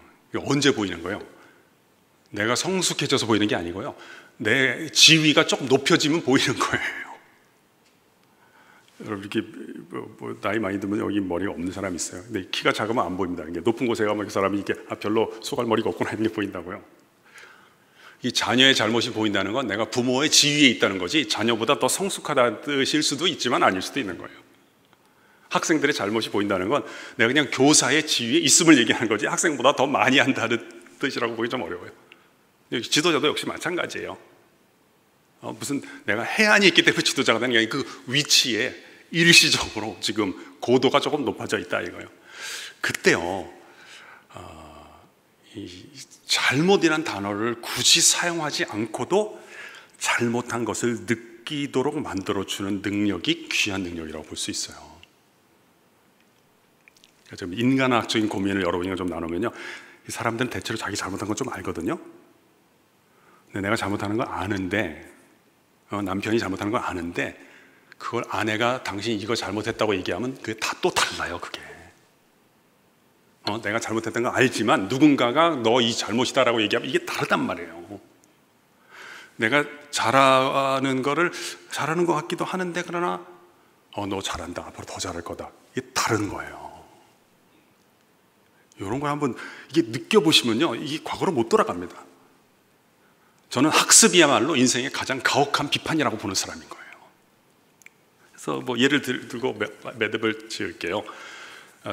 언제 보이는 거예요? 내가 성숙해져서 보이는 게 아니고요, 내 지위가 조금 높여지면 보이는 거예요. 여러분, 이렇게 뭐 나이 많이 들면 여기 머리가 없는 사람이 있어요. 근데 키가 작으면 안 보입니다. 높은 곳에 가면 그 사람이 이렇게 별로 소갈머리가 없구나 이렇게 보인다고요. 이 자녀의 잘못이 보인다는 건 내가 부모의 지위에 있다는 거지, 자녀보다 더 성숙하다는 뜻일 수도 있지만 아닐 수도 있는 거예요. 학생들의 잘못이 보인다는 건 내가 그냥 교사의 지위에 있음을 얘기하는 거지, 학생보다 더 많이 한다는 뜻이라고 보기 좀 어려워요. 지도자도 역시 마찬가지예요. 무슨 내가 해안이 있기 때문에 지도자가 되는 게 아니라 그 위치에 일시적으로 지금 고도가 조금 높아져 있다 이거예요. 그때요, 이 잘못이란 단어를 굳이 사용하지 않고도 잘못한 것을 느끼도록 만들어주는 능력이 귀한 능력이라고 볼 수 있어요. 좀 인간학적인 고민을 여러분이랑 좀 나누면요, 이 사람들은 대체로 자기 잘못한 건 좀 알거든요. 근데 내가 잘못하는 걸 아는데, 남편이 잘못하는 걸 아는데, 그걸 아내가 당신이 이거 잘못했다고 얘기하면 그게 다 또 달라요. 그게 내가 잘못했던 걸 알지만 누군가가 너 이 잘못이다라고 얘기하면 이게 다르단 말이에요. 내가 잘하는 거를 잘하는 것 같기도 하는데, 그러나 너 잘한다, 앞으로 더 잘할 거다, 이게 다른 거예요. 이런 걸 한번 이게 느껴보시면요, 이게 과거로 못 돌아갑니다. 저는 학습이야말로 인생의 가장 가혹한 비판이라고 보는 사람인 거예요. 그래서 뭐 예를 들고 매듭을 지을게요.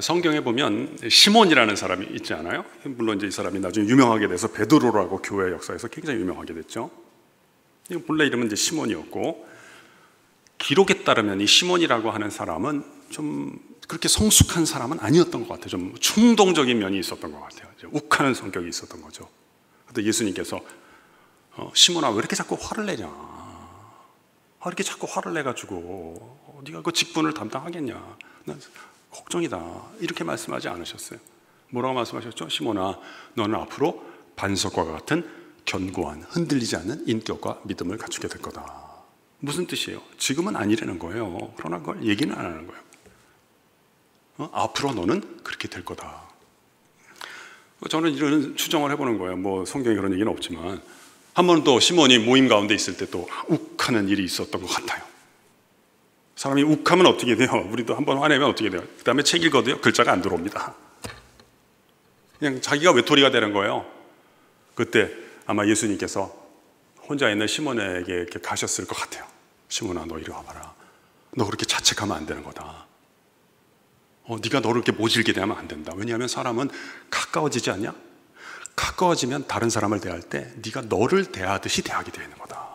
성경에 보면 시몬이라는 사람이 있지 않아요? 물론 이제 이 사람이 나중에 유명하게 돼서 베드로라고 교회 역사에서 굉장히 유명하게 됐죠. 본래 이름은 이제 시몬이었고, 기록에 따르면 이 시몬이라고 하는 사람은 좀 그렇게 성숙한 사람은 아니었던 것 같아요. 좀 충동적인 면이 있었던 것 같아요. 욱하는 성격이 있었던 거죠. 그때 예수님께서 시몬아, 왜 이렇게 자꾸 화를 내냐? 이렇게 자꾸 화를 내가지고 네가 그 직분을 담당하겠냐? 난 걱정이다, 이렇게 말씀하지 않으셨어요. 뭐라고 말씀하셨죠? 시몬아, 너는 앞으로 반석과 같은 견고한, 흔들리지 않는 인격과 믿음을 갖추게 될 거다. 무슨 뜻이에요? 지금은 아니라는 거예요. 그러나 그걸 얘기는 안 하는 거예요. 앞으로 너는 그렇게 될 거다. 저는 이런 추정을 해보는 거예요. 뭐 성경에 그런 얘기는 없지만, 한 번 또 시몬이 모임 가운데 있을 때 또 욱하는 일이 있었던 것 같아요. 사람이 욱하면 어떻게 돼요? 우리도 한번 화내면 어떻게 돼요? 그 다음에 책 읽어도요, 글자가 안 들어옵니다. 그냥 자기가 외톨이가 되는 거예요. 그때 아마 예수님께서 혼자 있는 시몬에게 이렇게 가셨을 것 같아요. 시몬아, 너 이리 와봐라. 너 그렇게 자책하면 안 되는 거다. 네가 너를 이렇게 모질게 대하면 안 된다. 왜냐하면 사람은 가까워지지 않냐? 가까워지면 다른 사람을 대할 때 네가 너를 대하듯이 대하게 되는 거다.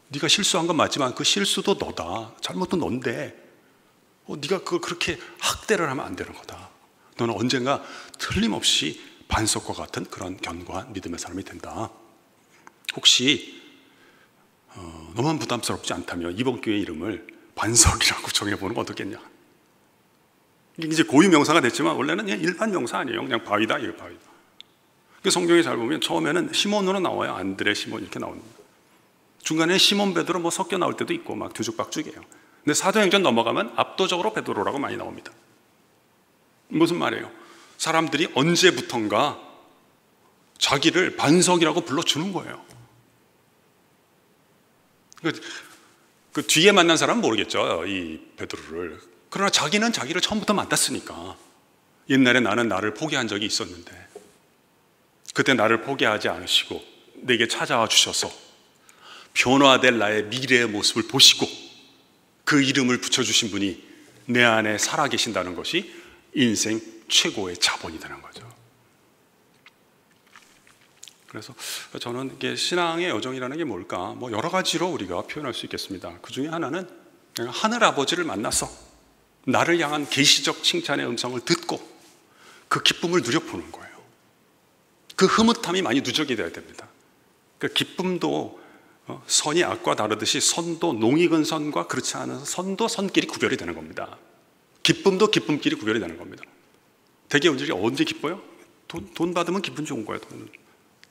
네가 실수한 건 맞지만 그 실수도 너다. 잘못도 넌데 네가 그렇게 학대를 하면 안 되는 거다. 너는 언젠가 틀림없이 반석과 같은 그런 견고한 믿음의 사람이 된다. 혹시 너만 부담스럽지 않다면 이번 교회 이름을 반석이라고 정해보는 건 어떻겠냐? 이게 이제 고유 명사가 됐지만 원래는 그냥 일반 명사 아니에요. 그냥 바위다, 이거 바위다. 성경에 잘 보면 처음에는 시몬으로 나와요. 안드레, 시몬 이렇게 나옵니다. 중간에 시몬 베드로 뭐 섞여 나올 때도 있고 막 뒤죽박죽이에요. 근데 사도행전 넘어가면 압도적으로 베드로라고 많이 나옵니다. 무슨 말이에요? 사람들이 언제부턴가 자기를 반석이라고 불러주는 거예요. 그 뒤에 만난 사람은 모르겠죠, 이 베드로를. 그러나 자기는 자기를 처음부터 만났으니까 옛날에 나는 나를 포기한 적이 있었는데 그때 나를 포기하지 않으시고 내게 찾아와 주셔서 변화될 나의 미래의 모습을 보시고 그 이름을 붙여주신 분이 내 안에 살아계신다는 것이 인생 최고의 자본이 되는 거죠. 그래서 저는 이게 신앙의 여정이라는 게 뭘까? 뭐 여러 가지로 우리가 표현할 수 있겠습니다. 그 중에 하나는 하늘 아버지를 만나서 나를 향한 계시적 칭찬의 음성을 듣고 그 기쁨을 누려보는 거예요. 그 흐뭇함이 많이 누적이 되어야 됩니다. 그 기쁨도 선이 악과 다르듯이 선도 농익은 선과 그렇지 않은 선도 선끼리 구별이 되는 겁니다. 기쁨도 기쁨끼리 구별이 되는 겁니다. 대개 우리가 언제 기뻐요? 돈 받으면 기분 좋은 거예요. 돈은.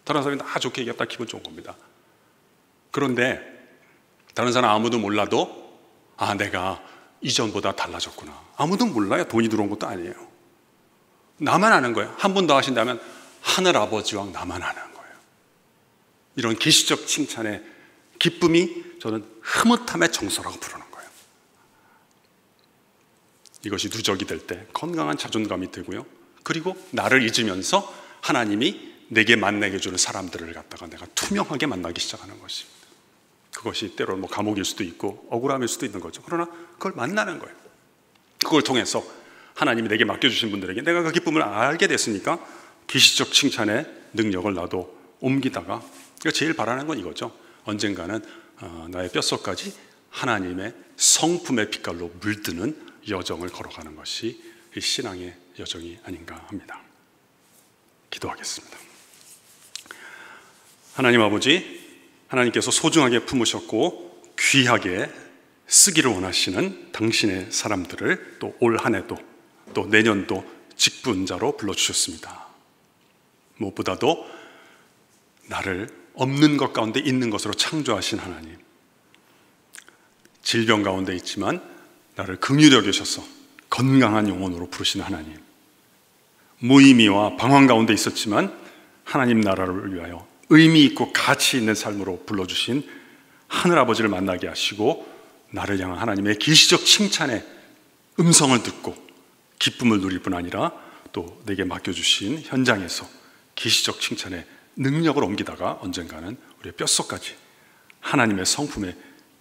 다른 사람이 다 좋게 얘기했다 기분 좋은 겁니다. 그런데 다른 사람 아무도 몰라도 내가 이전보다 달라졌구나. 아무도 몰라요. 돈이 들어온 것도 아니에요. 나만 아는 거예요. 한 번 더 하신다면 하늘 아버지와 나만 아는 거예요. 이런 계시적 칭찬의 기쁨이 저는 흐뭇함의 정서라고 부르는 거예요. 이것이 누적이 될 때 건강한 자존감이 되고요. 그리고 나를 잊으면서 하나님이 내게 만나게 주는 사람들을 갖다가 내가 투명하게 만나기 시작하는 것입니다. 그것이 때로는 뭐 감옥일 수도 있고 억울함일 수도 있는 거죠. 그러나 그걸 만나는 거예요. 그걸 통해서 하나님이 내게 맡겨주신 분들에게 내가 그 기쁨을 알게 됐으니까 계시적 칭찬의 능력을 나도 옮기다가 제일 바라는 건 이거죠. 언젠가는 나의 뼛속까지 하나님의 성품의 빛깔로 물드는 여정을 걸어가는 것이 이 신앙의 여정이 아닌가 합니다. 기도하겠습니다. 하나님 아버지, 하나님께서 소중하게 품으셨고 귀하게 쓰기를 원하시는 당신의 사람들을 또 올 한 해도 또 내년도 직분자로 불러주셨습니다. 무엇보다도 나를 없는 것 가운데 있는 것으로 창조하신 하나님, 질병 가운데 있지만 나를 긍휼히 여기셔서 건강한 영혼으로 부르신 하나님, 무의미와 방황 가운데 있었지만 하나님 나라를 위하여 의미 있고 가치 있는 삶으로 불러주신 하늘아버지를 만나게 하시고 나를 향한 하나님의 계시적 칭찬의 음성을 듣고 기쁨을 누릴 뿐 아니라 또 내게 맡겨주신 현장에서 계시적 칭찬의 능력을 옮기다가 언젠가는 우리의 뼛속까지 하나님의 성품의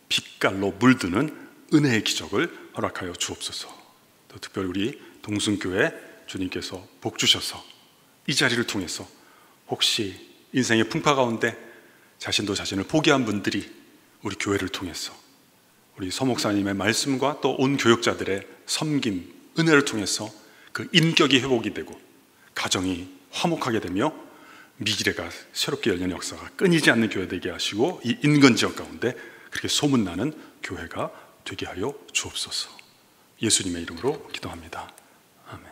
빛깔로 물드는 은혜의 기적을 허락하여 주옵소서. 또 특별히 우리 동순교회 주님께서 복 주셔서 이 자리를 통해서 혹시 인생의 풍파 가운데 자신도 자신을 포기한 분들이 우리 교회를 통해서 우리 서목사님의 말씀과 또 온 교역자들의 섬김, 은혜를 통해서 그 인격이 회복이 되고 가정이 화목하게 되며 미래가 새롭게 열리는 역사가 끊이지 않는 교회 되게 하시고 이 인근 지역 가운데 그렇게 소문나는 교회가 되게 하여 주옵소서. 예수님의 이름으로 기도합니다. 아멘.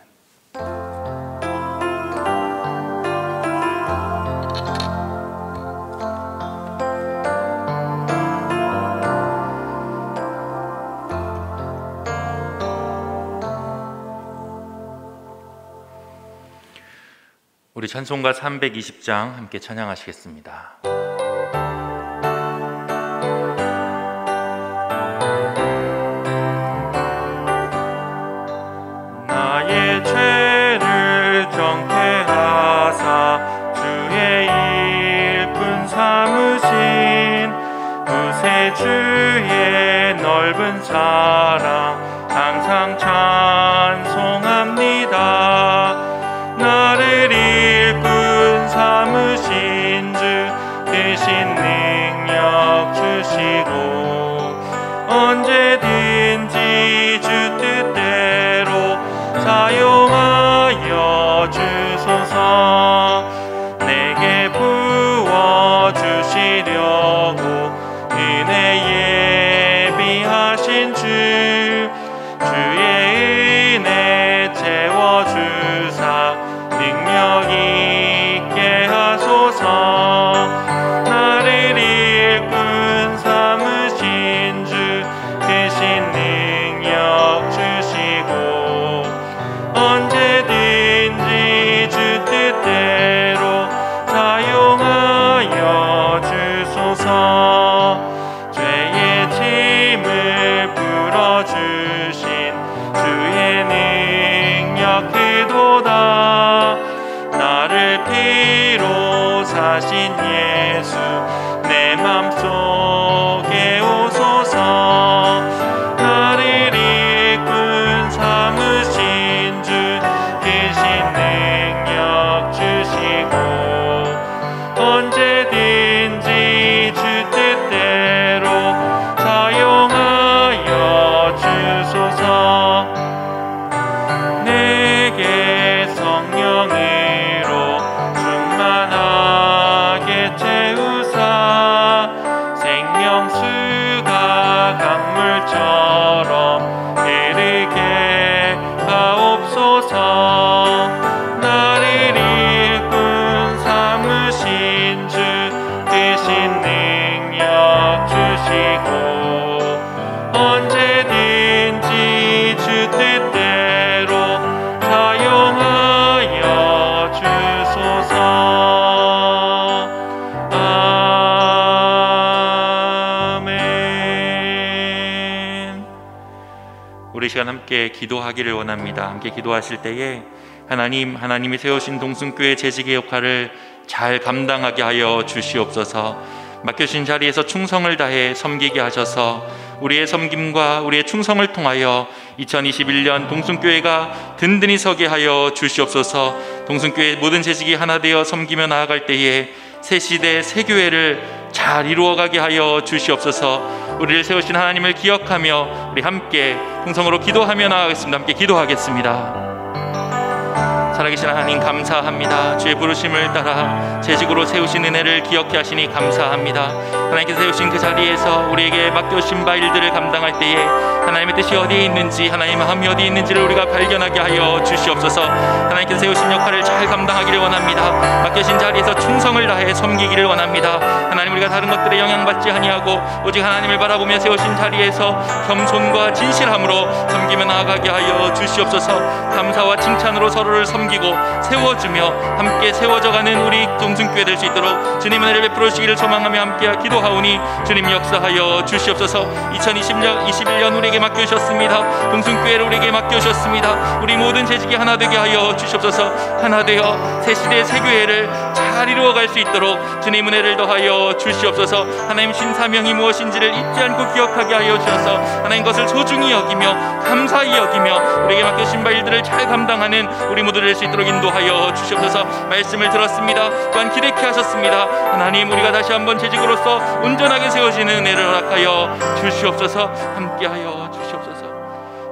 우리 찬송가 320장 함께 찬양하시겠습니다. 주의 넓은 사랑 항상 찬송합니다. 나를 일꾼 삼으신 주 대신 능력 주시고 언제든지 주 뜻대로 사용하여 주소서. 내게 부어주시려고 은혜 예비하신 주의 은혜 채워주사 능력 있게 하소서. 나를 일꾼 삼으신 주 대신 능력 주시고 언제든지 주 뜻대로 사용하여 주소서. 죄의 짐을 풀어주신 주의 능력 크도다. 나를 피로 사신 예수 내 맘속에 오소서. 나를 일꾼 삼으신 주 대신 능력 주시고 언제든지 주 뜻대로 사용하여 주소서. 내게 성령으로 충만하게 채우사 생명수가 강물처럼 흐르게 하옵소서. 나를 일꾼 삼으신 주 대신 능력 주시고 언제든지 주 뜻대로 사용하여 주소서. 아멘. 우리 시간 함께 기도하기를 원합니다. 함께 기도하실 때에 하나님이 세우신 동순교회 재직의 역할을 잘 감당하게 하여 주시옵소서. 맡겨주신 자리에서 충성을 다해 섬기게 하셔서 우리의 섬김과 우리의 충성을 통하여 2021년 동순교회가 든든히 서게 하여 주시옵소서. 동순교회 모든 재직이 하나 되어 섬기며 나아갈 때에 새 시대 새 교회를 잘 이루어가게 하여 주시옵소서. 우리를 세우신 하나님을 기억하며 우리 함께 통성으로 기도하며 나아가겠습니다. 함께 기도하겠습니다. 살아계신 하나님 감사합니다. 주의 부르심을 따라 재직으로 세우신 은혜를 기억해 하시니 감사합니다. 하나님께서 세우신 그 자리에서 우리에게 맡겨주신 바 일들을 감당할 때에 하나님의 뜻이 어디에 있는지 하나님의 마음이 어디에 있는지를 우리가 발견하게 하여 주시옵소서. 하나님께서 세우신 역할을 잘 감당하기를 원합니다. 맡겨진 자리에서 충성을 다해 섬기기를 원합니다. 하나님 우리가 다른 것들에 영향받지 아니하고 오직 하나님을 바라보며 세우신 자리에서 겸손과 진실함으로 섬기며 나아가게 하여 주시옵소서. 감사와 칭찬으로 서로를 섬기고 세워주며 함께 세워져가는 우리 동순교회 될 수 있도록 주님 은혜를 베풀어 주시기를 소망하며 함께 기도하오니 주님 역사하여 주시옵소서. 2021년 우리에게 맡겨주셨습니다. 동순교회를 우리에게 맡겨주셨습니다. 우리 모든 재직이 하나 되게 하여 주시옵소서. 하나 되어 새 시대의 새 교회를 잘 이루어갈 수 있도록 주님 은혜를 더하여 주시옵소서. 하나님 신 사명이 무엇인지를 잊지 않고 기억하게 하여 주셔서 하나님 것을 소중히 여기며 감사히 여기며 우리에게 맡겨주신 바 일들을 잘 감당하는 우리 모두 될 수 있도록 인도하여 주시옵소서. 말씀을 들었습니다. 또한 기대케 하셨습니다. 하나님 우리가 다시 한번 재직으로서 온전하게 세워지는 은혜를 허락하여 주시옵소서. 함께하여 주시옵소서.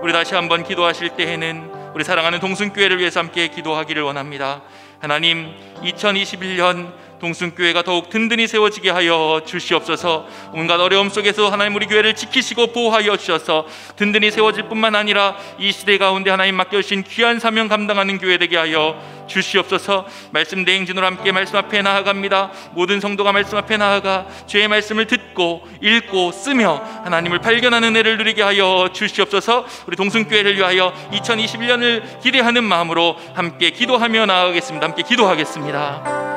우리 다시 한번 기도하실 때에는 우리 사랑하는 동순교회를 위해서 함께 기도하기를 원합니다. 하나님 2021년 동순교회가 더욱 든든히 세워지게 하여 주시옵소서. 온갖 어려움 속에서 하나님 우리 교회를 지키시고 보호하여 주셔서 든든히 세워질 뿐만 아니라 이 시대 가운데 하나님 맡겨주신 귀한 사명 감당하는 교회 되게 하여 주시옵소서. 말씀 대행진으로 함께 말씀 앞에 나아갑니다. 모든 성도가 말씀 앞에 나아가 주의 말씀을 듣고 읽고 쓰며 하나님을 발견하는 은혜를 누리게 하여 주시옵소서. 우리 동순교회를 위하여 2021년을 기대하는 마음으로 함께 기도하며 나아가겠습니다. 함께 기도하겠습니다.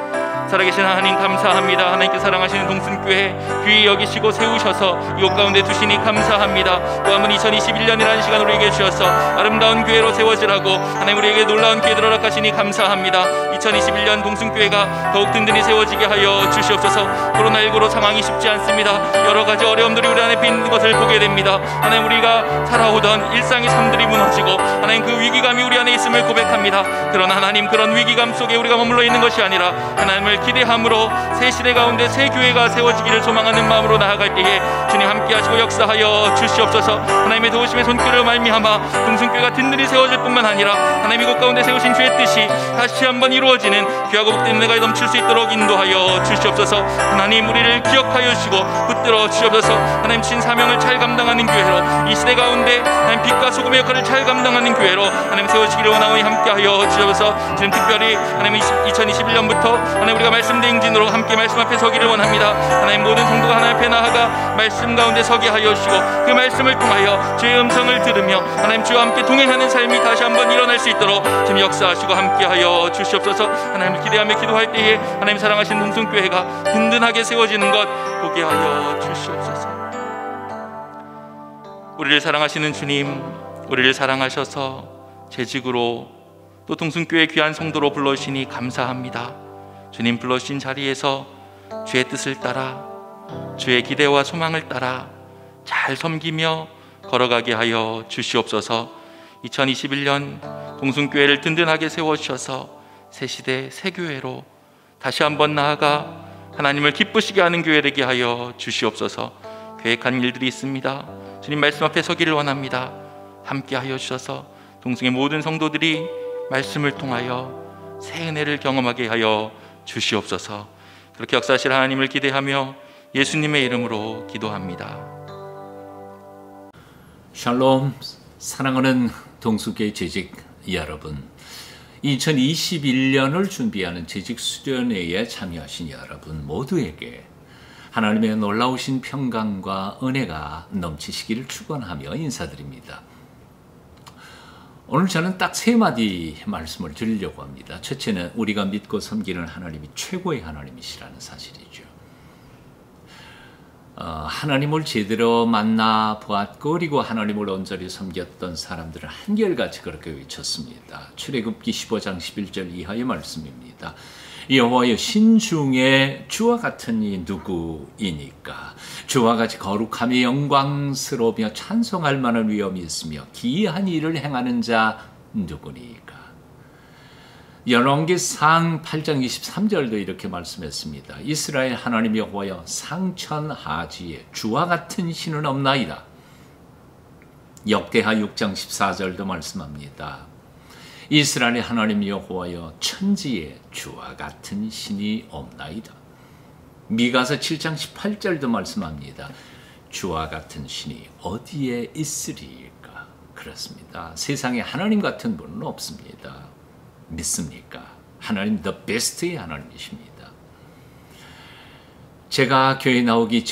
살아계신 하나님 감사합니다. 하나님께 사랑하시는 동순교회 귀히 여기시고 세우셔서 이곳 가운데 두시니 감사합니다. 또 한 번 2021년이라는 시간 우리에게 주셔서 아름다운 교회로 세워지라고 하나님 우리에게 놀라운 기회를 허락하시니 감사합니다. 2021년 동순교회가 더욱 든든히 세워지게 하여 주시옵소서. 코로나19로 상황이 쉽지 않습니다. 여러 가지 어려움들이 우리 안에 빈 것을 보게 됩니다. 하나님 우리가 살아오던 일상의 삶들이 무너지고 하나님 그 위기감이 우리 안에 있음을 고백합니다. 그러나 하나님 그런 위기감 속에 우리가 머물러 있는 것이 아니라 하나님을 기대함으로 새 시대 가운데 새 교회가 세워지기를 소망하는 마음으로 나아갈 때에 주님 함께하시고 역사하여 주시옵소서. 하나님의 도우심의 손길을 말미암아 동순교회가 든든히 세워질 뿐만 아니라 하나님 이곳 가운데 세우신 주의 뜻이 다시 한번 이루어지는 귀하고 복된 은혜가 넘칠 수 있도록 인도하여 주시옵소서. 하나님 우리를 기억하여 주시고 붙들어 주시옵소서. 하나님 신 사명을 잘 감당하는 교회로 이 시대 가운데 하나님 빛과 소금의 역할을 잘 감당하는 교회로 하나님 세워지기를 원하오니 함께하여 주시옵소서. 지금 특별히 하나님 2021년부터 하나님 우리가 말씀 대행진으로 함께 말씀 앞에 서기를 원합니다. 하나님 모든 성도가 하나님 앞에 나아가 말씀 가운데 서게 하여 주시고 그 말씀을 통하여 주의 음성을 들으며 하나님 주와 함께 동행하는 삶이 다시 한번 일어날 수 있도록 지금 역사하시고 함께하여 주시옵소서. 하나님을 기대하며 기도할 때에 하나님 사랑하신 동순교회가 든든하게 세워지는 것 보게 하여 주시옵소서. 우리를 사랑하시는 주님, 우리를 사랑하셔서 재직으로 또 동순교회 귀한 성도로 불러주시니 감사합니다. 주님 불러주신 자리에서 주의 뜻을 따라 주의 기대와 소망을 따라 잘 섬기며 걸어가게 하여 주시옵소서. 2021년 동순교회를 든든하게 세워주셔서 새시대 새교회로 다시 한번 나아가 하나님을 기쁘시게 하는 교회 되게 하여 주시옵소서. 계획한 일들이 있습니다. 주님 말씀 앞에 서기를 원합니다. 함께 하여 주셔서 동승의 모든 성도들이 말씀을 통하여 새 은혜를 경험하게 하여 주시옵소서. 그렇게 역사하실 하나님을 기대하며 예수님의 이름으로 기도합니다. 샬롬. 사랑하는 동순교회 재직 여러분, 2021년을 준비하는 재직 수련회에 참여하신 여러분 모두에게 하나님의 놀라우신 평강과 은혜가 넘치시기를 축원하며 인사드립니다. 오늘 저는 딱 세 마디 말씀을 드리려고 합니다. 첫째는 우리가 믿고 섬기는 하나님이 최고의 하나님이시라는 사실이죠. 하나님을 제대로 만나 보았고 그리고 하나님을 온전히 섬겼던 사람들은 한결같이 그렇게 외쳤습니다. 출애굽기 15장 11절 이하의 말씀입니다. 여호와여, 신중에 주와 같은 이 누구이니까? 주와 같이 거룩하며 영광스러우며 찬송할 만한 위엄이 있으며 기이한 일을 행하는 자 누구니까? 열왕기상 8장 23절도 이렇게 말씀했습니다. 이스라엘 하나님 여호와여, 상천하지에 주와 같은 신은 없나이다. 역대하 6장 14절도 말씀합니다. 이스라엘의 하나님 여호와여, 천지에 주와 같은 신이 없나이다. 미가서 7장 18절도 말씀합니다. 주와 같은 신이 어디에 있으리까? 그렇습니다. 세상에 하나님 같은 분은 없습니다. 믿습니까? 하나님 the best의 하나님이십니다. 제가 교회 나오기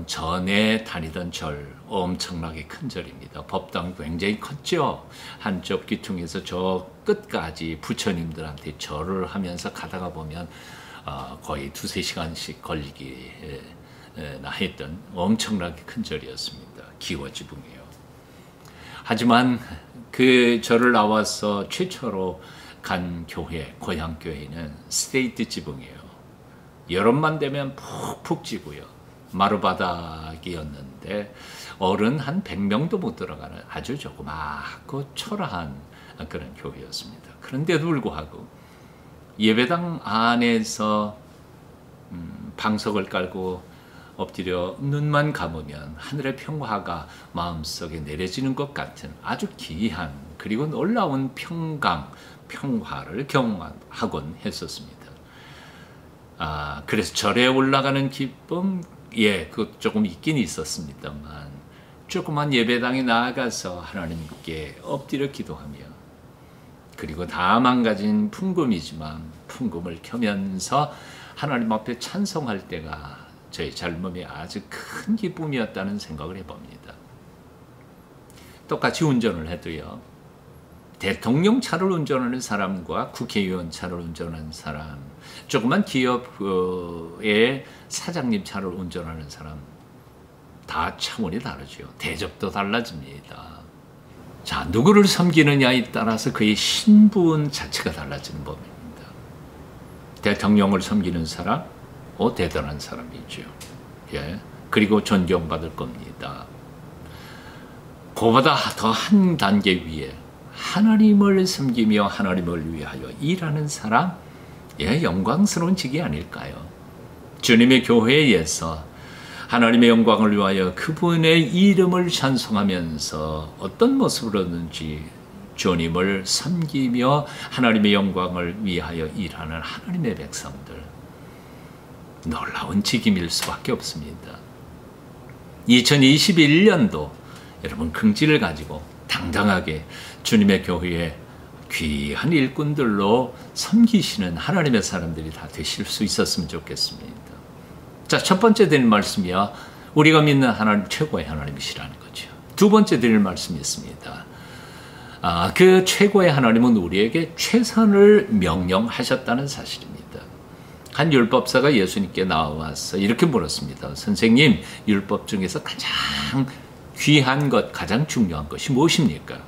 전에 다니던 절, 엄청나게 큰 절입니다. 법당 굉장히 컸죠. 한쪽 귀퉁에서 저 끝까지 부처님들한테 절을 하면서 가다가 보면 거의 2-3시간씩 걸리기 나 했던 엄청나게 큰 절이었습니다. 기워지붕이에요. 하지만 그 절을 나와서 최초로 간 교회, 고향교회는 스테이트 지붕이에요. 여름만 되면 푹푹 지고요. 마루바닥이었는데 어른 한 100명도 못 들어가는 아주 조그맣고 초라한 그런 교회였습니다. 그런데도 불구하고 예배당 안에서 방석을 깔고 엎드려 눈만 감으면 하늘의 평화가 마음속에 내려지는 것 같은 아주 기이한 그리고 놀라운 평화를 경험하곤 했었습니다. 그래서 절에 올라가는 기쁨, 그것 조금 있긴 있었습니다만 조그만 예배당에 나아가서 하나님께 엎드려 기도하며 그리고 다 망가진 풍금이지만 풍금을 켜면서 하나님 앞에 찬송할 때가 저의 젊음에 아주 큰 기쁨이었다는 생각을 해봅니다. 똑같이 운전을 해도요. 대통령 차를 운전하는 사람과 국회의원 차를 운전하는 사람, 조그만 기업의 사장님 차를 운전하는 사람, 다 차원이 다르죠. 대접도 달라집니다. 자, 누구를 섬기느냐에 따라서 그의 신분 자체가 달라지는 법입니다. 대통령을 섬기는 사람, 대단한 사람이죠. 예. 그리고 존경받을 겁니다. 그보다 더 한 단계 위에 하나님을 섬기며 하나님을 위하여 일하는 사람, 영광스러운 직이 아닐까요? 주님의 교회에서 하나님의 영광을 위하여 그분의 이름을 찬송하면서 어떤 모습으로든지 주님을 섬기며 하나님의 영광을 위하여 일하는 하나님의 백성들, 놀라운 직임일 수밖에 없습니다. 2021년도 여러분 긍지를 가지고 당당하게 주님의 교회에 귀한 일꾼들로 섬기시는 하나님의 사람들이 다 되실 수 있었으면 좋겠습니다. 자, 첫 번째 드릴 말씀이야, 우리가 믿는 하나님 최고의 하나님이시라는 거죠. 두 번째 드릴 말씀이 있습니다. 그 최고의 하나님은 우리에게 최선을 명령하셨다는 사실입니다. 한 율법사가 예수님께 나와서 이렇게 물었습니다. 선생님, 율법 중에서 가장 귀한 것, 가장 중요한 것이 무엇입니까?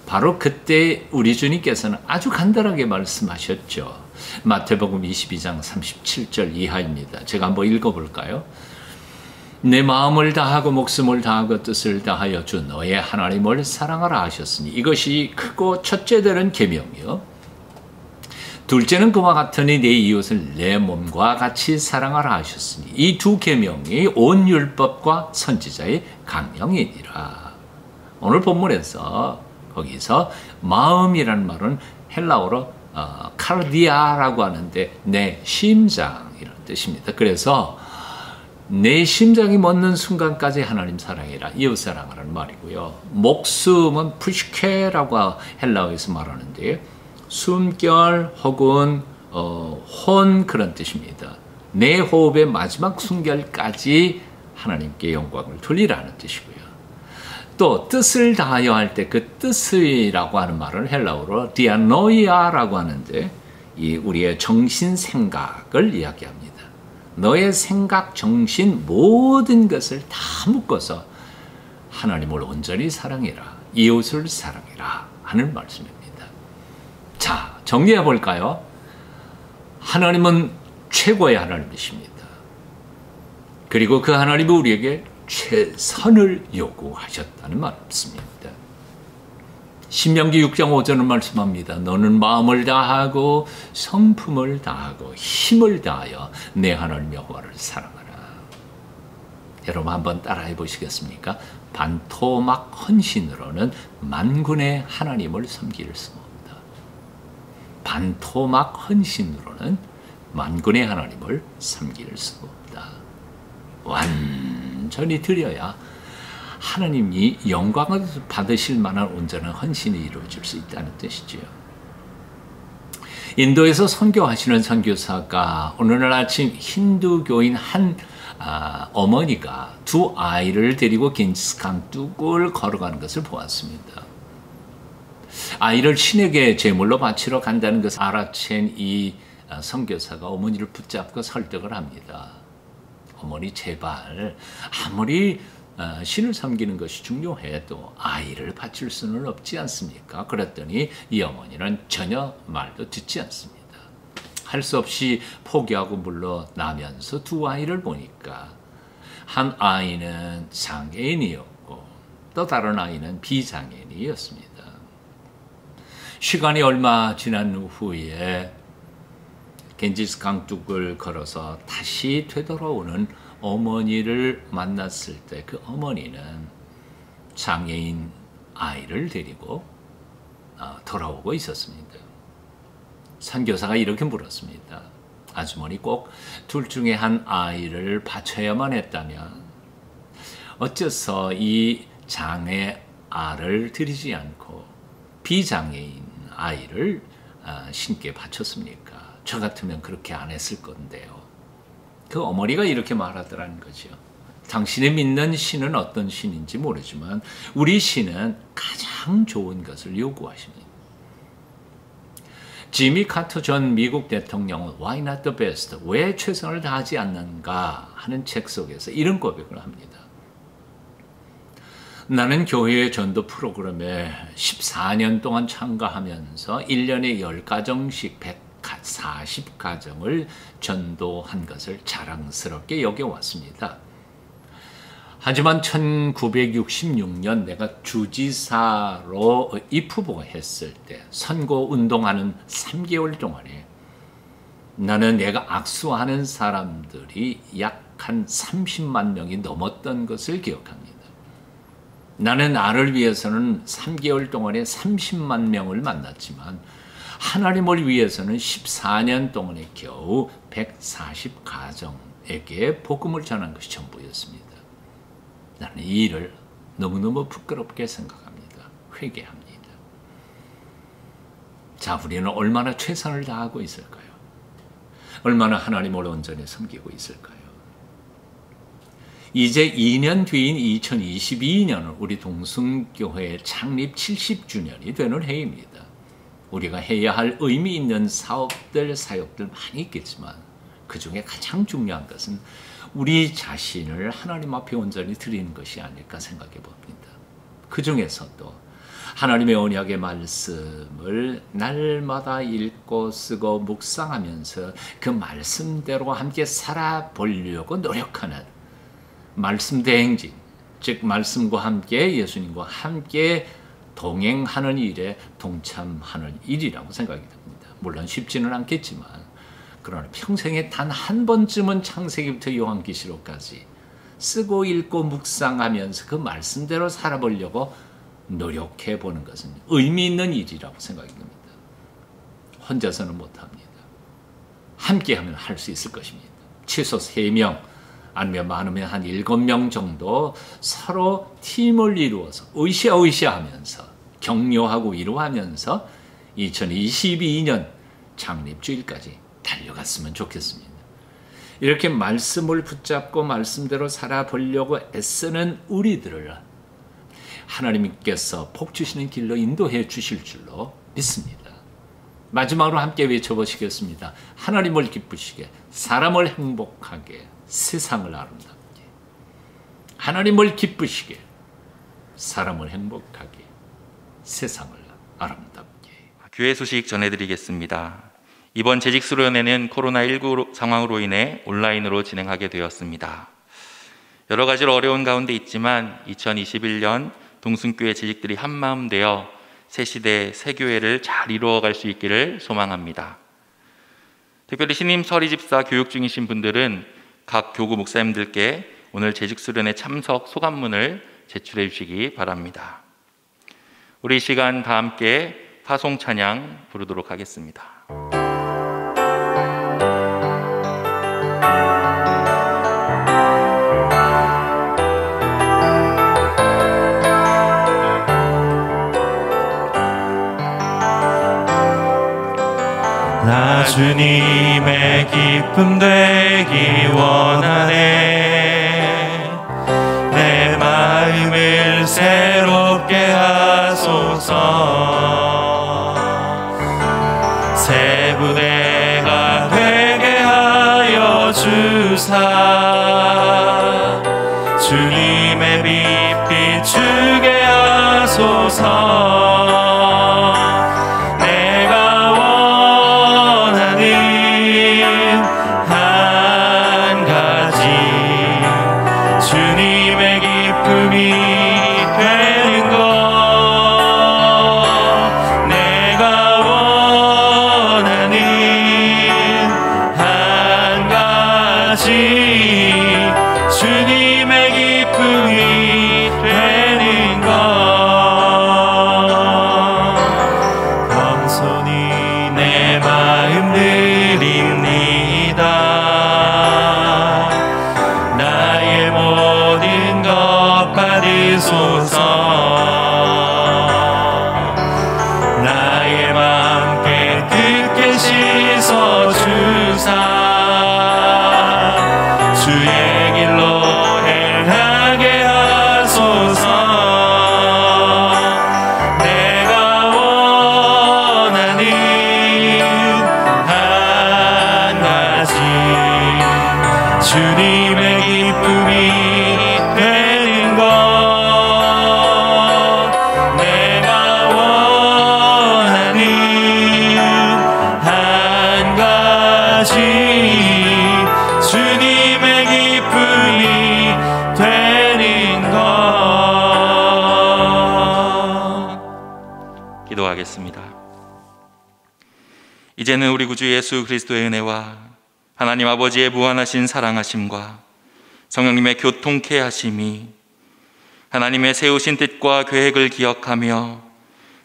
바로 그때 우리 주님께서는 아주 간단하게 말씀하셨죠. 마태복음 22장 37절 이하입니다. 제가 한번 읽어볼까요? 내 마음을 다하고 목숨을 다하고 뜻을 다하여 주 너의 하나님을 사랑하라 하셨으니 이것이 크고 첫째 되는 계명이요. 둘째는 그와 같으니 내 이웃을 내 몸과 같이 사랑하라 하셨으니 이 두 계명이 온 율법과 선지자의 강령이니라. 오늘 본문에서 거기서 마음이라는 말은 헬라어로 카르디아라고 하는데 내 심장이라는 뜻입니다. 그래서 내 심장이 멎는 순간까지 하나님 사랑이라, 이웃 사랑하라는 말이고요. 목숨은 푸시케라고 헬라어에서 말하는데 숨결 혹은 혼, 그런 뜻입니다. 내 호흡의 마지막 숨결까지 하나님께 영광을 돌리라는 뜻이고요. 또 뜻을 다하여 할 때 그 뜻이라고 하는 말을 헬라어로 디아노이아라고 하는데 이 우리의 정신 생각을 이야기합니다. 너의 생각, 정신, 모든 것을 다 묶어서 하나님을 온전히 사랑해라, 이웃을 사랑해라 하는 말씀입니다. 자, 정리해 볼까요? 하나님은 최고의 하나님이십니다. 그리고 그 하나님은 우리에게 최선을 요구하셨다는 말씀입니다. 신명기 6장 5절은 말씀합니다. 너는 마음을 다하고 성품을 다하고 힘을 다하여 내 하나님 여호와를 사랑하라. 여러분 한번 따라해 보시겠습니까? 반토막 헌신으로는 만군의 하나님을 섬길 수 없다. 반토막 헌신으로는 만군의 하나님을 섬길 수 없다. 완전히 드려야 하나님이 영광을 받으실 만한 온전한 헌신이 이루어질 수 있다는 뜻이지요. 인도에서 선교하시는 선교사가 어느 날 아침 힌두교인 한 어머니가 두 아이를 데리고 겐지스 강둑을 걸어가는 것을 보았습니다. 아이를 신에게 제물로 바치러 간다는 것을 알아챈 이 선교사가 어머니를 붙잡고 설득을 합니다. 어머니 제발, 아무리 신을 섬기는 것이 중요해도 아이를 바칠 수는 없지 않습니까? 그랬더니 이 어머니는 전혀 말도 듣지 않습니다. 할 수 없이 포기하고 물러나면서 두 아이를 보니까 한 아이는 장애인이었고 또 다른 아이는 비장애인이었습니다. 시간이 얼마 지난 후에 겐지스 강둑을 걸어서 다시 되돌아오는 어머니를 만났을 때 그 어머니는 장애인 아이를 데리고 돌아오고 있었습니다. 선교사가 이렇게 물었습니다. 아주머니 꼭 둘 중에 한 아이를 바쳐야만 했다면 어째서 이 장애 아를 드리지 않고 비장애인 아이를 신께 바쳤습니까? 저 같으면 그렇게 안 했을 건데요. 그 어머니가 이렇게 말하더라는 거죠. 당신이 믿는 신은 어떤 신인지 모르지만 우리 신은 가장 좋은 것을 요구하십니다. 지미 카터 전 미국 대통령은 Why not the best? 왜 최선을 다하지 않는가 하는 책 속에서 이런 고백을 합니다. 나는 교회의 전도 프로그램에 14년 동안 참가하면서 1년에 10가정씩 140가정을 전도한 것을 자랑스럽게 여겨왔습니다. 하지만 1966년 내가 주지사로 입후보가 했을 때 선거운동하는 3개월 동안에 나는 내가 악수하는 사람들이 약 한 30만 명이 넘었던 것을 기억합니다. 나는 나를 위해서는 3개월 동안에 30만 명을 만났지만 하나님을 위해서는 14년 동안에 겨우 140가정에게 복음을 전한 것이 전부였습니다. 나는 이 일을 너무너무 부끄럽게 생각합니다. 회개합니다. 자, 우리는 얼마나 최선을 다하고 있을까요? 얼마나 하나님을 온전히 섬기고 있을까요? 이제 2년 뒤인 2022년은 우리 동순교회 창립 70주년이 되는 해입니다. 우리가 해야 할 의미 있는 사업들, 사역들 많이 있겠지만 그 중에 가장 중요한 것은 우리 자신을 하나님 앞에 온전히 드리는 것이 아닐까 생각해 봅니다. 그 중에서도 하나님의 언약의 말씀을 날마다 읽고 쓰고 묵상하면서 그 말씀대로 함께 살아보려고 노력하는 말씀 대행진, 즉 말씀과 함께 예수님과 함께 동행하는 일에 동참하는 일이라고 생각이 됩니다. 물론 쉽지는 않겠지만 그러나 평생에 단 한 번쯤은 창세기부터 요한계시록까지 쓰고 읽고 묵상하면서 그 말씀대로 살아보려고 노력해 보는 것은 의미 있는 일이라고 생각이 됩니다. 혼자서는 못합니다. 함께하면 할 수 있을 것입니다. 최소 3명 아니면 많으면 한 7명 정도 서로 팀을 이루어서 으쌰으쌰하면서 격려하고 위로하면서 2022년 창립주일까지 달려갔으면 좋겠습니다. 이렇게 말씀을 붙잡고 말씀대로 살아보려고 애쓰는 우리들을 하나님께서 복 주시는 길로 인도해 주실 줄로 믿습니다. 마지막으로 함께 외쳐보시겠습니다. 하나님을 기쁘시게, 사람을 행복하게, 세상을 아름답게. 하나님을 기쁘시게, 사람을 행복하게, 세상을 아름답게. 교회 소식 전해드리겠습니다. 이번 재직수련회는 코로나19 상황으로 인해 온라인으로 진행하게 되었습니다. 여러 가지로 어려운 가운데 있지만 2021년 동순교회 재직들이 한마음 되어 새 시대 새 교회를 잘 이루어갈 수 있기를 소망합니다. 특별히 신임 서리집사 교육 중이신 분들은 각 교구 목사님들께 오늘 재직수련회 참석 소감문을 제출해 주시기 바랍니다. 우리 이 시간 다 함께 파송 찬양 부르도록 하겠습니다. 나 주님의 기쁨 되기 원하네. 내 마음을 새롭게 하소서. 새 부대가 되게 하여 주사. 주님의 빛 비추게 하소서. 기도하겠습니다. 이제는 우리 구주 예수 그리스도의 은혜와 하나님 아버지의 무한하신 사랑하심과 성령님의 교통케 하심이 하나님의 세우신 뜻과 계획을 기억하며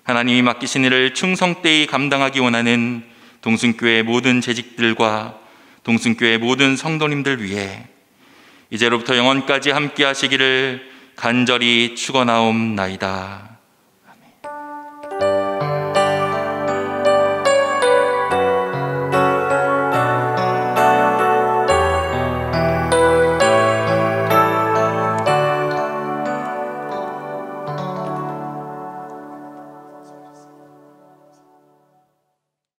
하나님이 맡기신 일을 충성되이 감당하기 원하는 동순교회 모든 재직들과 동순교회 모든 성도님들 위해 이제로부터 영원까지 함께 하시기를 간절히 축원하옵나이다.